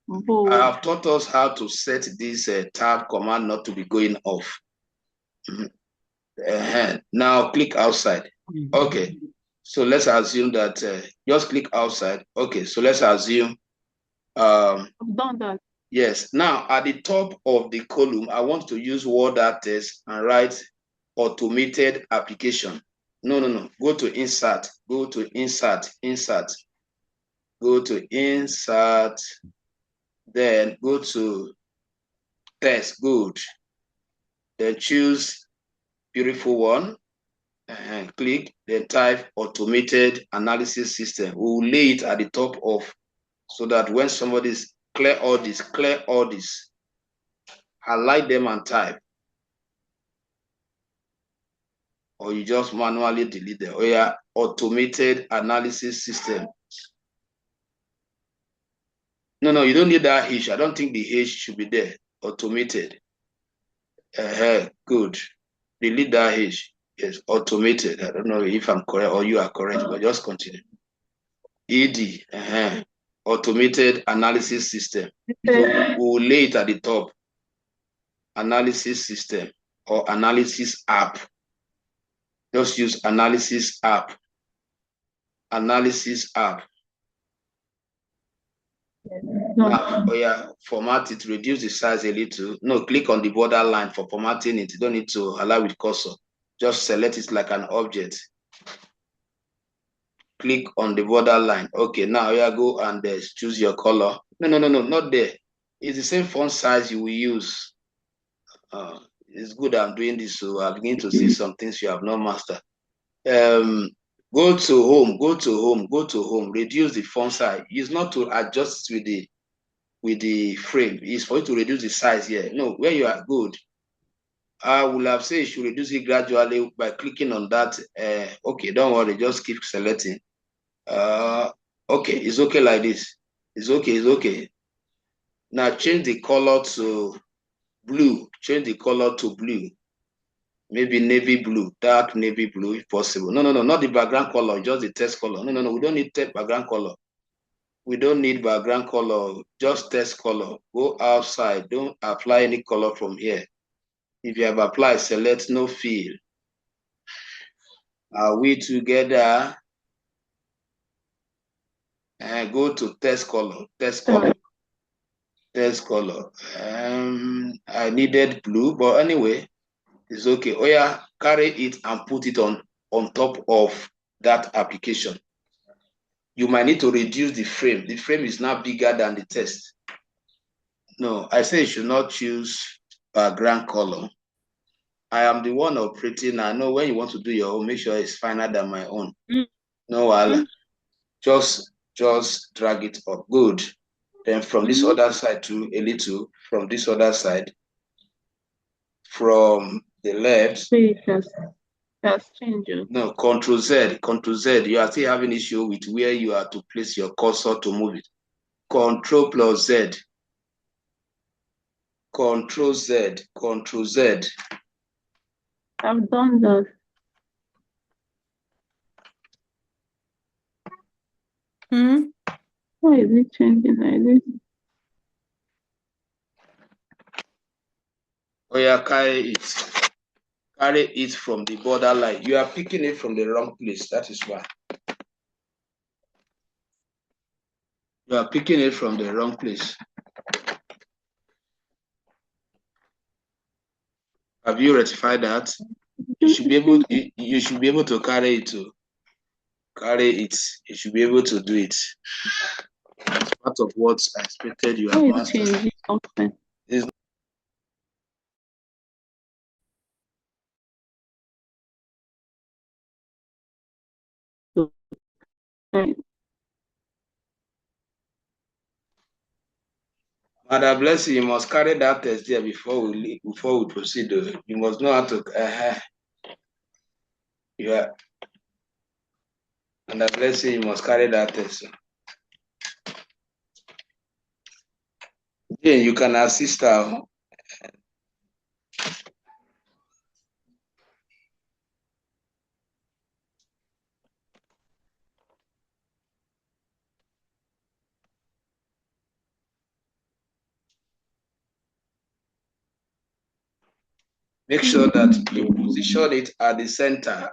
Bold. I have taught us how to set this tab command not to be going off. Now click outside. Okay, so let's assume that just click outside. Okay, so let's assume I've done that. Yes, now at the top of the column, I want to use word art text and write automated application. No. Go to insert. Go to insert. Go to insert. Then go to text. Good. Then choose beautiful one. And click, then type automated analysis system. We will lay it at the top of so that when somebody's clear all this, highlight them and type. Or you just manually delete them. Oh yeah, automated analysis system. No, you don't need that H. I don't think the H should be there. Automated. Good. Delete that H. Yes, automated. I don't know if I'm correct or you are correct, but just continue. ED. Automated analysis system. So we will lay it at the top. Analysis system or analysis app. Just use analysis app. Analysis app. Now, format it, reduce the size a little. No, click on the border line for formatting it. You don't need to allow with cursor. Just select it like an object. Click on the border line. Okay, now go and choose your color. No, not there. It's the same font size you will use. It's good I'm doing this, so I begin to see some things you have not mastered. Go to home, reduce the font size. It's not to adjust with the frame. It's for you to reduce the size here. No, where you are good. I will have said you should reduce it gradually by clicking on that. Okay, don't worry, just keep selecting. Okay, it's okay like this. It's okay. Now change the color to blue. Change the color to blue. Maybe navy blue, dark navy blue if possible. No, not the background color, just the text color. No, we don't need background color. We don't need background color, just text color. Go outside, don't apply any color from here. If you have applied, select no fill. Are we together? And go to text color. Test color. I needed blue, but anyway, it's okay. Oh yeah, carry it and put it on top of that application. You might need to reduce the frame. The frame is now bigger than the text. No, I say you should not choose background color. I am the one operating. I know when you want to do your own, make sure it's finer than my own. No, just drag it up. Good. Then from this other side to a little, from this other side, from the left. Just change it. No, Control Z. You are still having issue with where you are to place your cursor to move it. Control plus Z. Control Z. Control Z. I've done that. Why is it changing like this? Oh yeah, carry it. Carry it from the borderline. You are picking it from the wrong place. That is why. You are picking it from the wrong place. Have you rectified that? You should be able. You should be able to carry it too. Carry it. You should be able to do it. It's part of what I expected you have mastered. Madam Blessing, you must carry that test there before we proceed. You must know how to. Yeah. Madam Blessing, you must carry that test. Then you can assist her. Make sure that you position it at the center.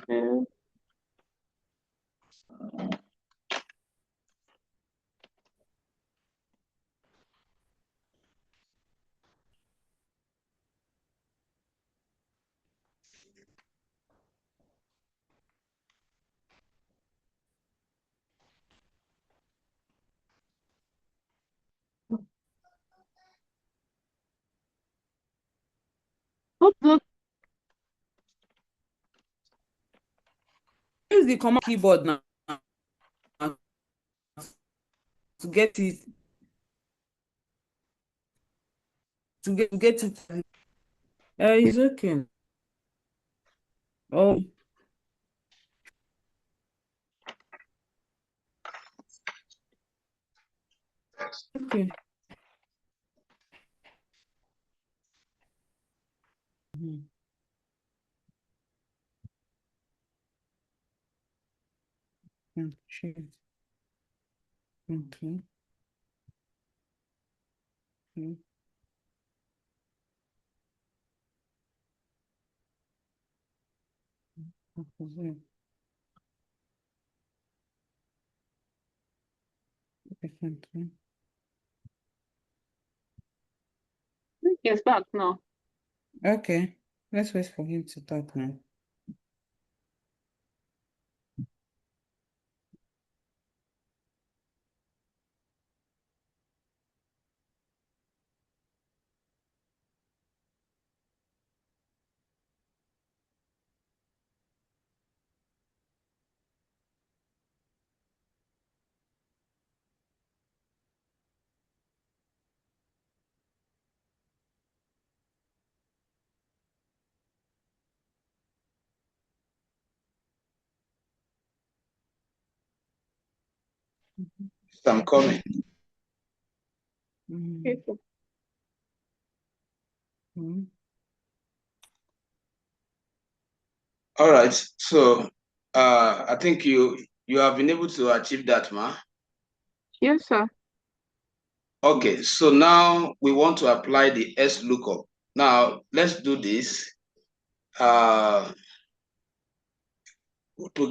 Yeah. Use the command keyboard now to get it. To get it. It's okay. Oh. Okay. Sure. Okay. He's back now. Okay. Let's wait for him to talk now. I'm coming. All right. So I think you have been able to achieve that, ma. Yes, sir. Okay, so now we want to apply the XLOOKUP. Now let's do this. to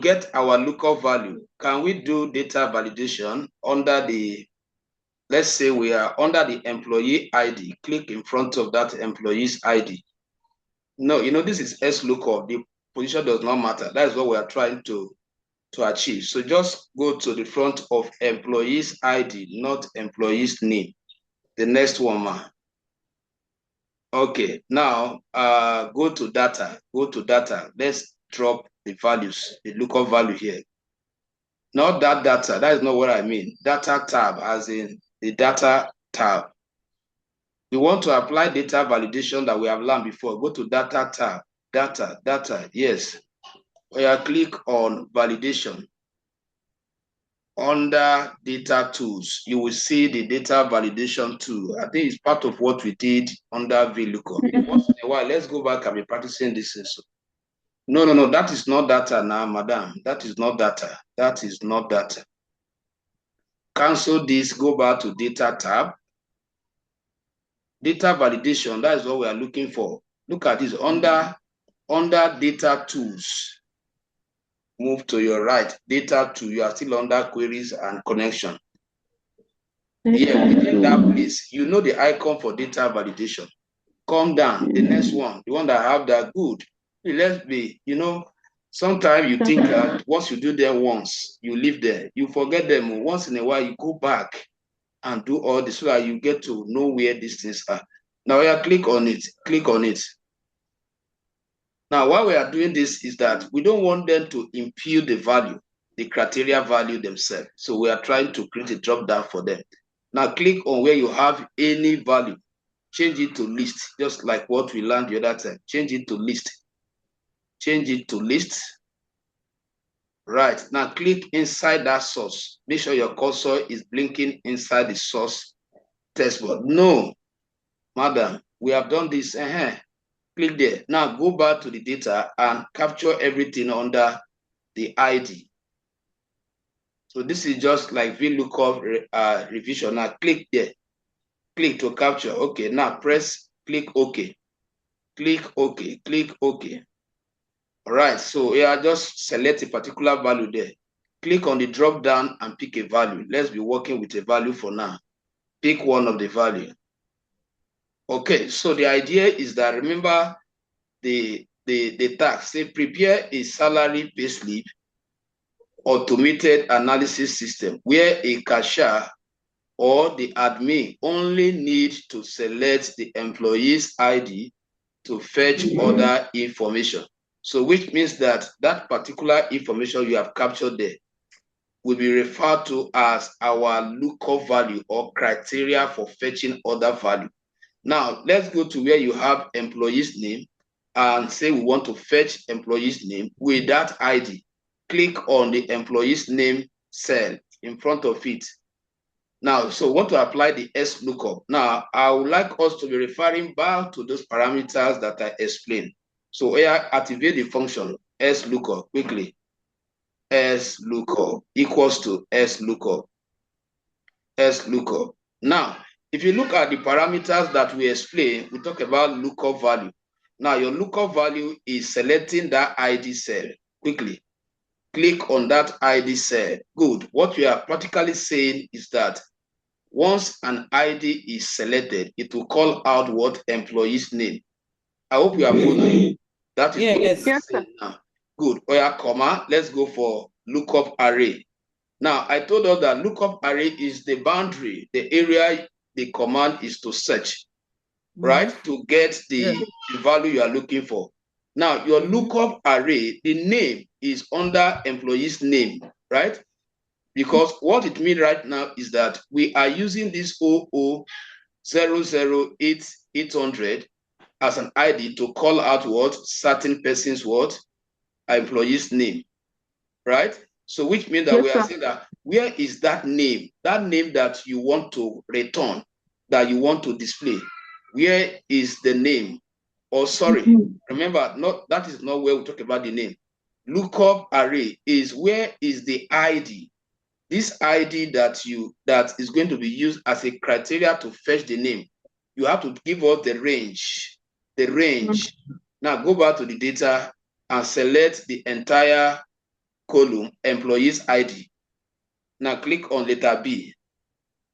get our lookup value, can we do data validation under the, let's say we are under the employee ID, click in front of that employee's ID. No, you know, this is XLOOKUP. The position does not matter. That is what we are trying to achieve. So just go to the front of employee's ID, not employee's name. The next one, ma. Okay, now go to data. Go to data. Let's drop the values, the lookup value here. Not that data. That is not what I mean. Data tab, as in the data tab. We want to apply data validation that we have learned before. Go to data tab. Data. Yes. Where click on validation. Under data tools, you will see the data validation tool. I think it's part of what we did under VLOOKUP. Once in a while, let's go back and be practicing this. No, that is not data now, madam. That is not data. That is not data. Cancel this, go back to data tab. Data validation, that is what we are looking for. Look at this, under data tools. Move to your right, data tool, you are still under queries and connection. Yeah, within that place, you know the icon for data validation. Come down, the next one, the one that have that good. Let's be, you know, sometimes you think that once you do them once, you leave there, you forget them. Once in a while, you go back and do all this so that you get to know where these things are. Now, yeah, click on it, click on it. Now, why we are doing this is that we don't want them to impute the value, the criteria value themselves. So we are trying to create a drop down for them. Now, click on where you have any value. Change it to list, just like what we learned the other time. Change it to list. Change it to list. Right. Now, click inside that source. Make sure your cursor is blinking inside the source text box. No, madam, we have done this. Click there. Now go back to the data and capture everything under the ID. So this is just like VLOOKUP revision. Now click there. Click to capture. Okay. Now click OK. Click OK. Click OK. All right. So yeah, just select a particular value there. Click on the drop down and pick a value. Let's be working with a value for now. Pick one of the value. Okay. So the idea is that, remember, the task, say prepare a salary payslip automated analysis system where a cashier or the admin only need to select the employee's ID to fetch other information. So which means that that particular information you have captured there will be referred to as our lookup value or criteria for fetching other value. Now let's go to where you have employee's name and say we want to fetch employee's name with that ID. Click on the employee's name cell in front of it. Now, so we want to apply the XLOOKUP. Now, I would like us to be referring back to those parameters that I explained. So here, activate the function XLOOKUP quickly. XLOOKUP equals to XLOOKUP. XLOOKUP. Now, if you look at the parameters that we explained, we talk about lookup value. Now, your lookup value is selecting that ID cell. Quickly, click on that ID cell. Good. What we are practically saying is that once an ID is selected, it will call out what employee's name. I hope you are following. That is what we are saying now. Good. Oya, comma. Let's go for lookup array. Now, I told us that lookup array is the boundary, the area the command is to search, right? To get the value you are looking for. Now, your lookup array, the name is under employee's name, right? Because what it means right now is that we are using this 00008800 as an ID to call out what certain person's what employee's name, right? So which means that we are saying that where is that name that you want to return, that you want to display? Where is the name? Or sorry, remember, that is not where we talk about the name. Lookup array is where is the ID. This ID that is going to be used as a criteria to fetch the name. You have to give us the range. The range. Now go back to the data and select the entire column, employees ID. Now click on letter B.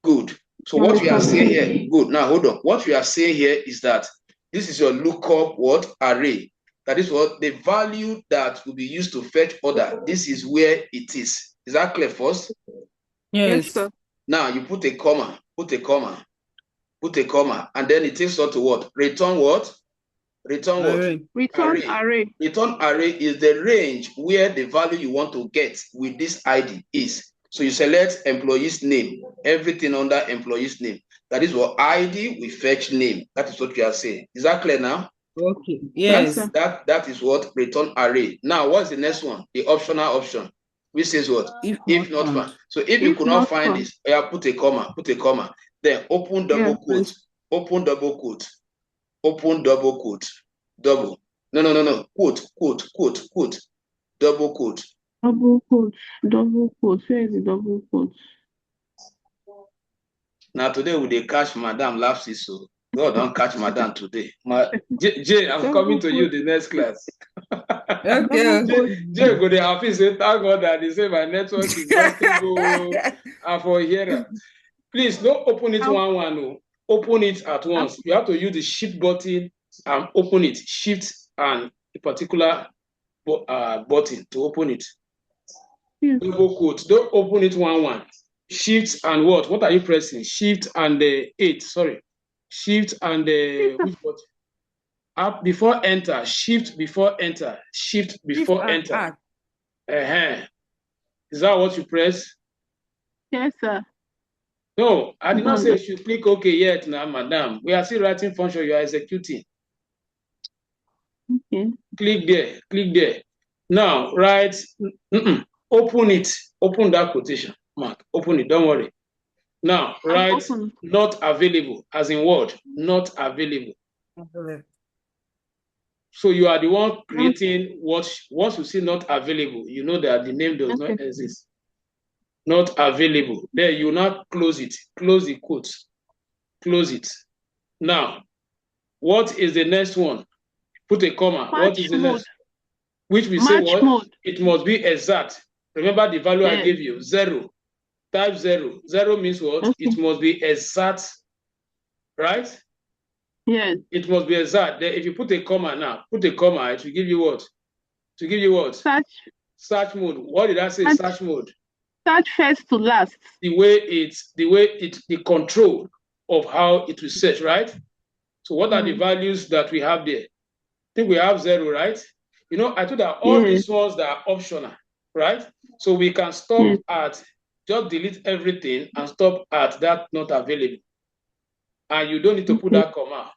Good. So what we are saying here, good. Now hold on. What we are saying here is that this is your lookup what array. That is what the value that will be used to fetch order. This is where it is. Is that clear first? Yes. Yes, sir. Now you put a comma, put a comma, put a comma, and then it takes us to what? Return what? Return what? Array. Return array. Return array is the range where the value you want to get with this ID is. So you select employee's name, everything under employee's name. That is what ID we fetch name. That is what we are saying. Is that clear now? Okay. Yes. Yes, That is what return array. Now, what's the next one? The optional option, which says what? If not found. found. So if you could not find found. this, put a comma, put a comma. Then open double quote, open double quote, open double quote, double. No. Quote, quote, quote, quote, double quote. Double quote. Double quote. Where is the double quote? Now today we dey catch Madam Lapsis, so God don't catch Madam today. Jay, I'm coming to you the next class. Okay. Jay go dey happy say thank God that they say my network is just stable and for here. Please don't open it one. No. Open it at once. You have to use the shift button and open it. Shift and a particular button to open it. Double quote. Don't open it one. Shift and what? What are you pressing? Shift and the 8. Sorry. Shift and the which button? Up before enter. Shift before enter. Shift before enter. Is that what you press? Yes, sir. No, I did not say you should click OK yet now, madam. We are still writing function you are executing. Okay. Click there. Click there. Now, write. Open it. Open that quotation mark. Open it. Don't worry. Now, write not available, as in word, not available. So you are the one creating what, once you see not available, you know that the name does not exist. Not available. Then you now close it. Close the quote. Close it. Now, what is the next one? Put a comma. What is the next? Which we say what? It must be exact. Remember the value I gave you, 0. Type 0. 0 means what? It must be exact, right? Yes. It must be exact. Then if you put a comma now, put a comma, it will give you what? To give you what? Search mode. What did I say? Search mode. Search first to last. The control of how it will search, right? So what are the values that we have there? I think we have 0, right? You know, I told that all these ones that are optional, right? So we can stop at, just delete everything and stop at that not available. And you don't need to put that comma.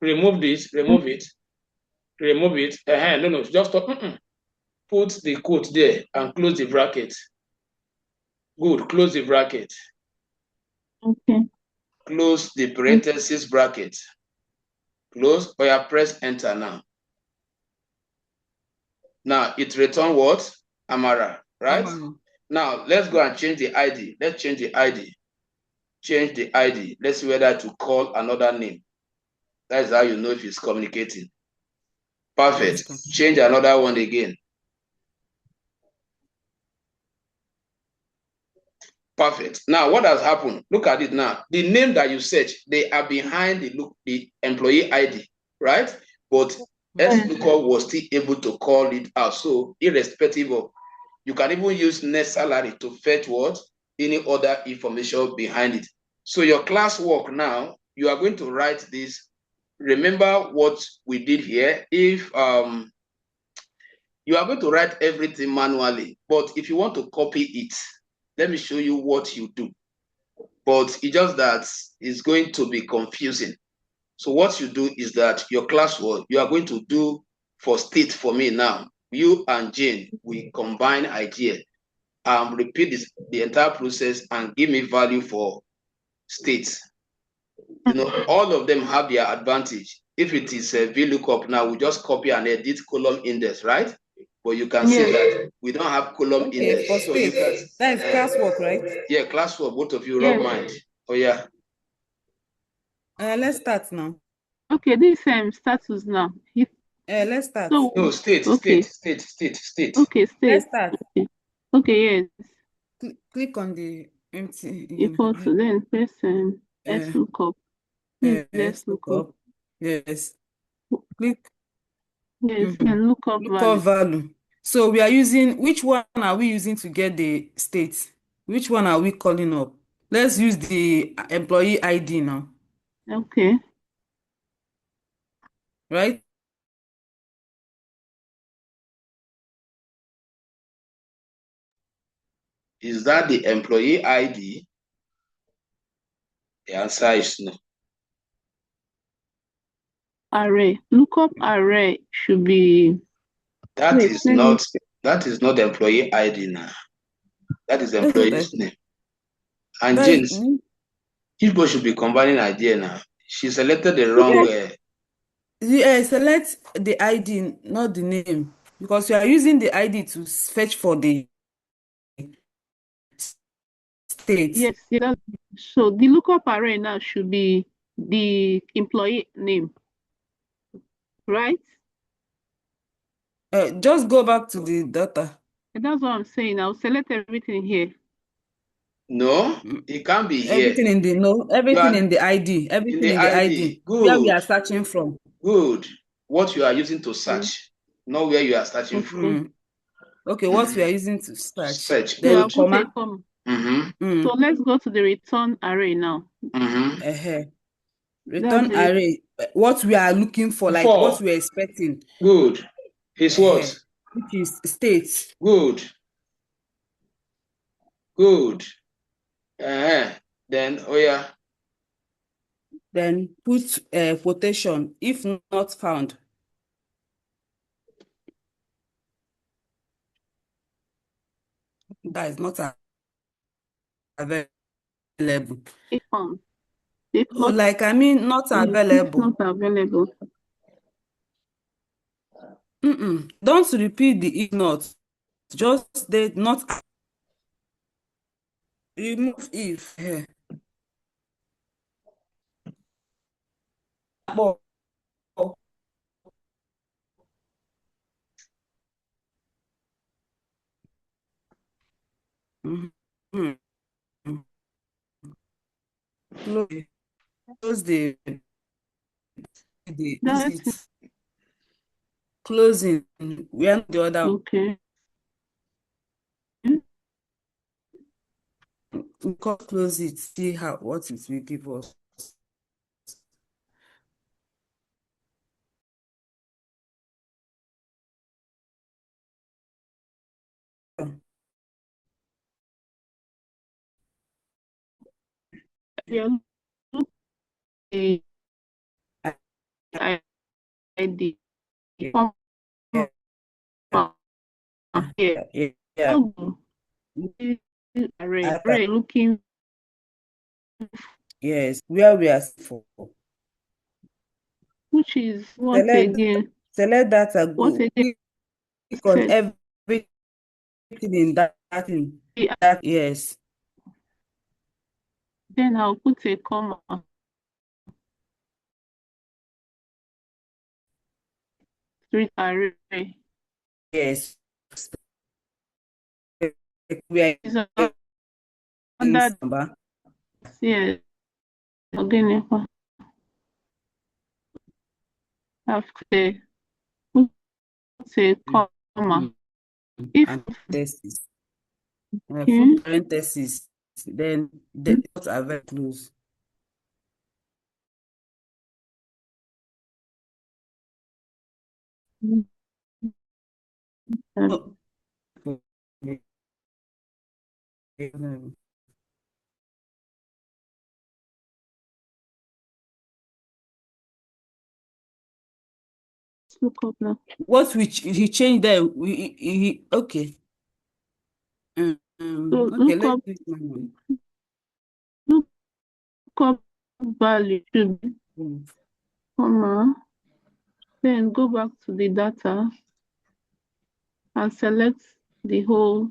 Remove this, remove it, remove it. No, just stop. Put the quote there and close the bracket. Good, close the bracket. Okay. Close the parenthesis bracket. Close, or you press enter now. Now it return what? Amara, right? Now let's go and change the ID. Let's change the ID. Change the ID. Let's see whether to call another name. That's how you know if it's communicating. Perfect. Change another one again. Perfect. Now, what has happened? Look at it now. The name that you search, they are behind the employee ID, right? But XLOOKUP was still able to call it out. So, irrespective of, you can even use net salary to fetch what? Any other information behind it. So, your class work now, you are going to write this. Remember what we did here. If you are going to write everything manually, but if you want to copy it, let me show you what you do. But it's just that it's going to be confusing. So what you do is that your classwork, you are going to do for state for me now. You and Jane, we combine idea and repeat the entire process and give me value for states. You know, all of them have their advantage. If it is a VLOOKUP now, we just copy and edit column index, right? But you can see that we don't have column index. For so you can, that is classwork, right? Yeah, classwork, both of you, rub mind. Oh, yeah. Let's start now. Okay, this status now. Let's start. So No, state. okay, okay, Let's state. start. Okay, okay, yes. Click on the empty. Equal to, then press Uh, XLOOKUP. This is XLOOKUP. lookup. Yes. Click. Yes, and lookup Lookup value. value. So we are using, which one are we using to get the state? Which one are we calling up? Let's use the employee ID now, Okay. right? Is that the employee ID? The answer is no. Array. Lookup array should be. That Wait, is let me not see. that is not employee ID now. That is That's what employee's name. And that James, is, people should be combining idea now. She selected the wrong select the ID, not the name, because you are using the ID to fetch for the state. Yes, yeah, so the lookup array now should be the employee name, right? Just go back to the data. And that's what I'm saying. I'll select everything here. No, it can't be here. Everything in the everything in the ID. Everything in the ID. Good. Where we are searching from. Good. What you are using to search, not where you are searching from. Okay, what we are using to search. Search. Then Good. comma. So let's go to the return array now. Return array. What we are looking for, like what we are expecting. Good. Is what? Which is state. Good. Good. Then, oh yeah. Then put quotation, if not found. That is not available. If found. If not, like I mean, not available. Not available. Don't repeat the if not. Just the not. Remove if. Close the closing. We are the other. Okay. We can close it. See what it will give us. Yeah. ID. Array looking. Yes, where we are for. Which is what again? Select that. What again? Click on everything in that thing. Yes. Then I'll put a comma. Street array. Yes. We are in that. Yes. Again, after put a comma. If parentheses. Full parentheses, then the dots are very close. Look up now. What he changed there? Okay. So okay, let's do it. Look up value should be comma. Then go back to the data and select the whole,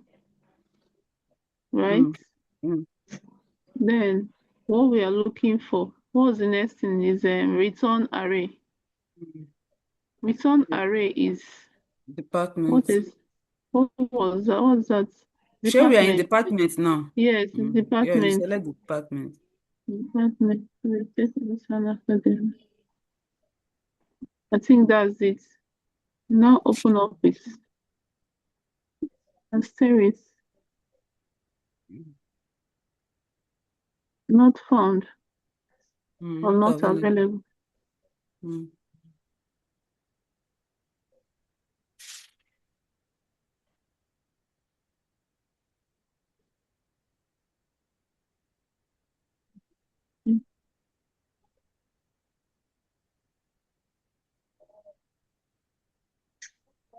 right? Then what we are looking for, what's the next thing is return array. Return array is Department. what was that? What's that? Sure, we are in Department. department now. Yes, it's Yeah, you department. select department. Department. I think that's it. Now open up it and stare it. Not found or not available.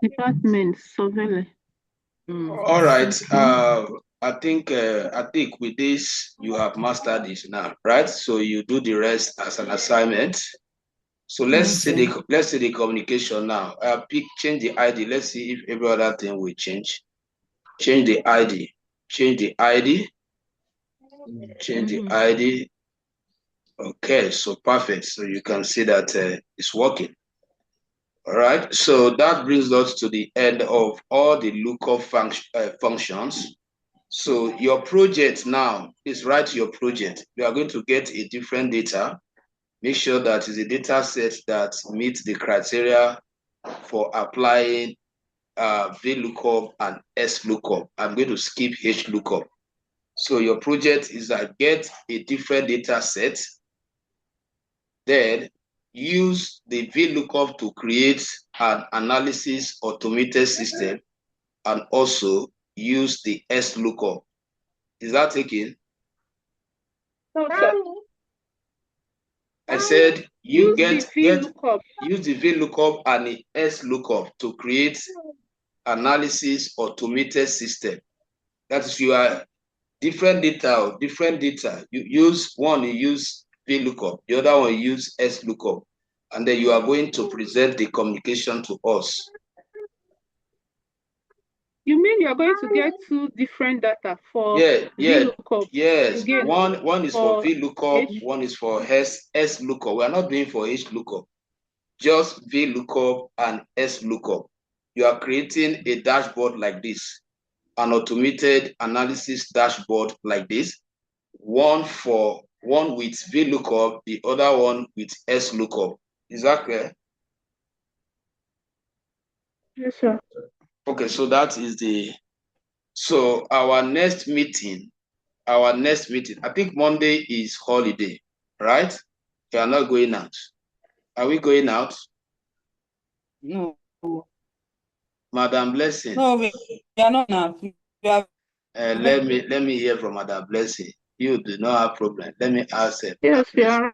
Department surveillance. All right. I think with this you have mastered this now, right? So you do the rest as an assignment. So let's see the communication now. Change the ID. Let's see if every other thing will change. Change the ID. Change the ID. Change the ID. Okay, so perfect. So you can see that it's working. All right. So that brings us to the end of all the lookup functions. So your project now is write your project. You are going to get a different data. Make sure that is a data set that meets the criteria for applying VLOOKUP and XLOOKUP. I'm going to skip HLOOKUP. So your project is that get a different data set, then use the VLOOKUP to create an analysis automated system, and also use the XLOOKUP. Is that taken? No, sir. I said use the VLOOKUP and the XLOOKUP to create analysis automated system. That is, you are different data. You use one, you use VLOOKUP, the other one you use XLOOKUP, and then you are going to present the communication to us. You mean you're going to get two different data for VLOOKUP? Yes. One is for VLOOKUP, one is for XLOOKUP. We are not doing for HLOOKUP. Just VLOOKUP and XLOOKUP. You are creating a dashboard like this, an automated analysis dashboard like this. One with VLOOKUP, the other one with XLOOKUP. Is that clear? Yes, sir. Okay, so that is so our next meeting, I think Monday is holiday, right? We are not going out. Are we going out? No. Madam Blessing. No, we are not now. Let me hear from Madam Blessing. You do not have problem. Let me ask her. Yes, we are.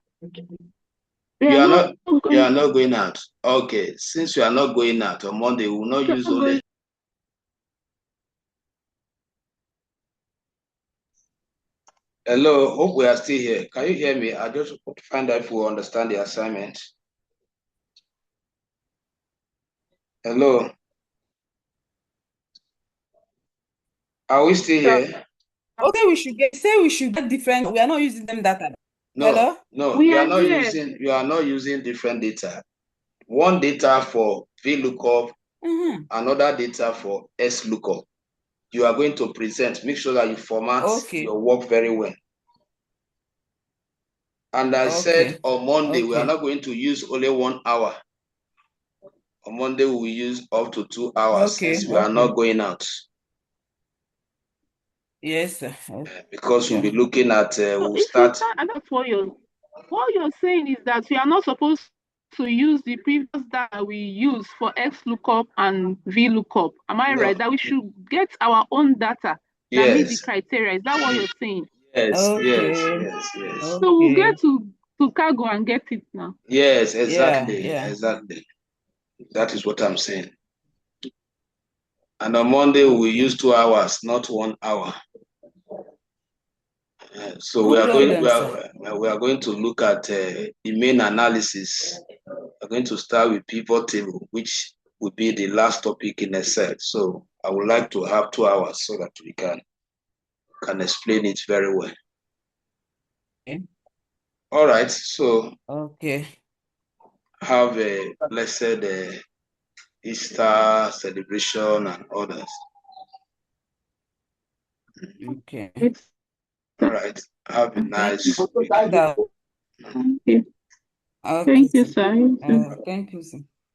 You are not going out. Okay, since you are not going out on Monday, we will not use only. Hello, hope we are still here. Can you hear me? I just want to find out if we understand the assignment. Hello. Are we still here? Okay, we should get different. We are not using them data. No, hello? No, you are not using different data. One data for VLOOKUP, another data for XLOOKUP. You are going to present. Make sure that you format your work very well. And I said on Monday, we are not going to use only 1 hour. On Monday, we will use up to 2 hours since we are not going out. Yes, sir. Because we'll be looking at, we'll start. That's what you're saying is that we are not supposed to use the previous data we use for XLOOKUP and VLOOKUP. Am I right? That we should get our own data that meet the criteria. Is that what you're saying? Yes, yes. So we'll get to Cargo and get it now. Yes, exactly. Exactly. That is what I'm saying. And on Monday, we will use 2 hours, not 1 hour. So we are going to look at the main analysis. We're going to start with pivot table, which will be the last topic in Excel. So I would like to have 2 hours so that we can explain it very well. Okay. All right. So have a blessed Easter celebration and others. Okay. All right. Have a nice week. That, Thank you. okay, Thank you, sir. sir. Thank you, sir.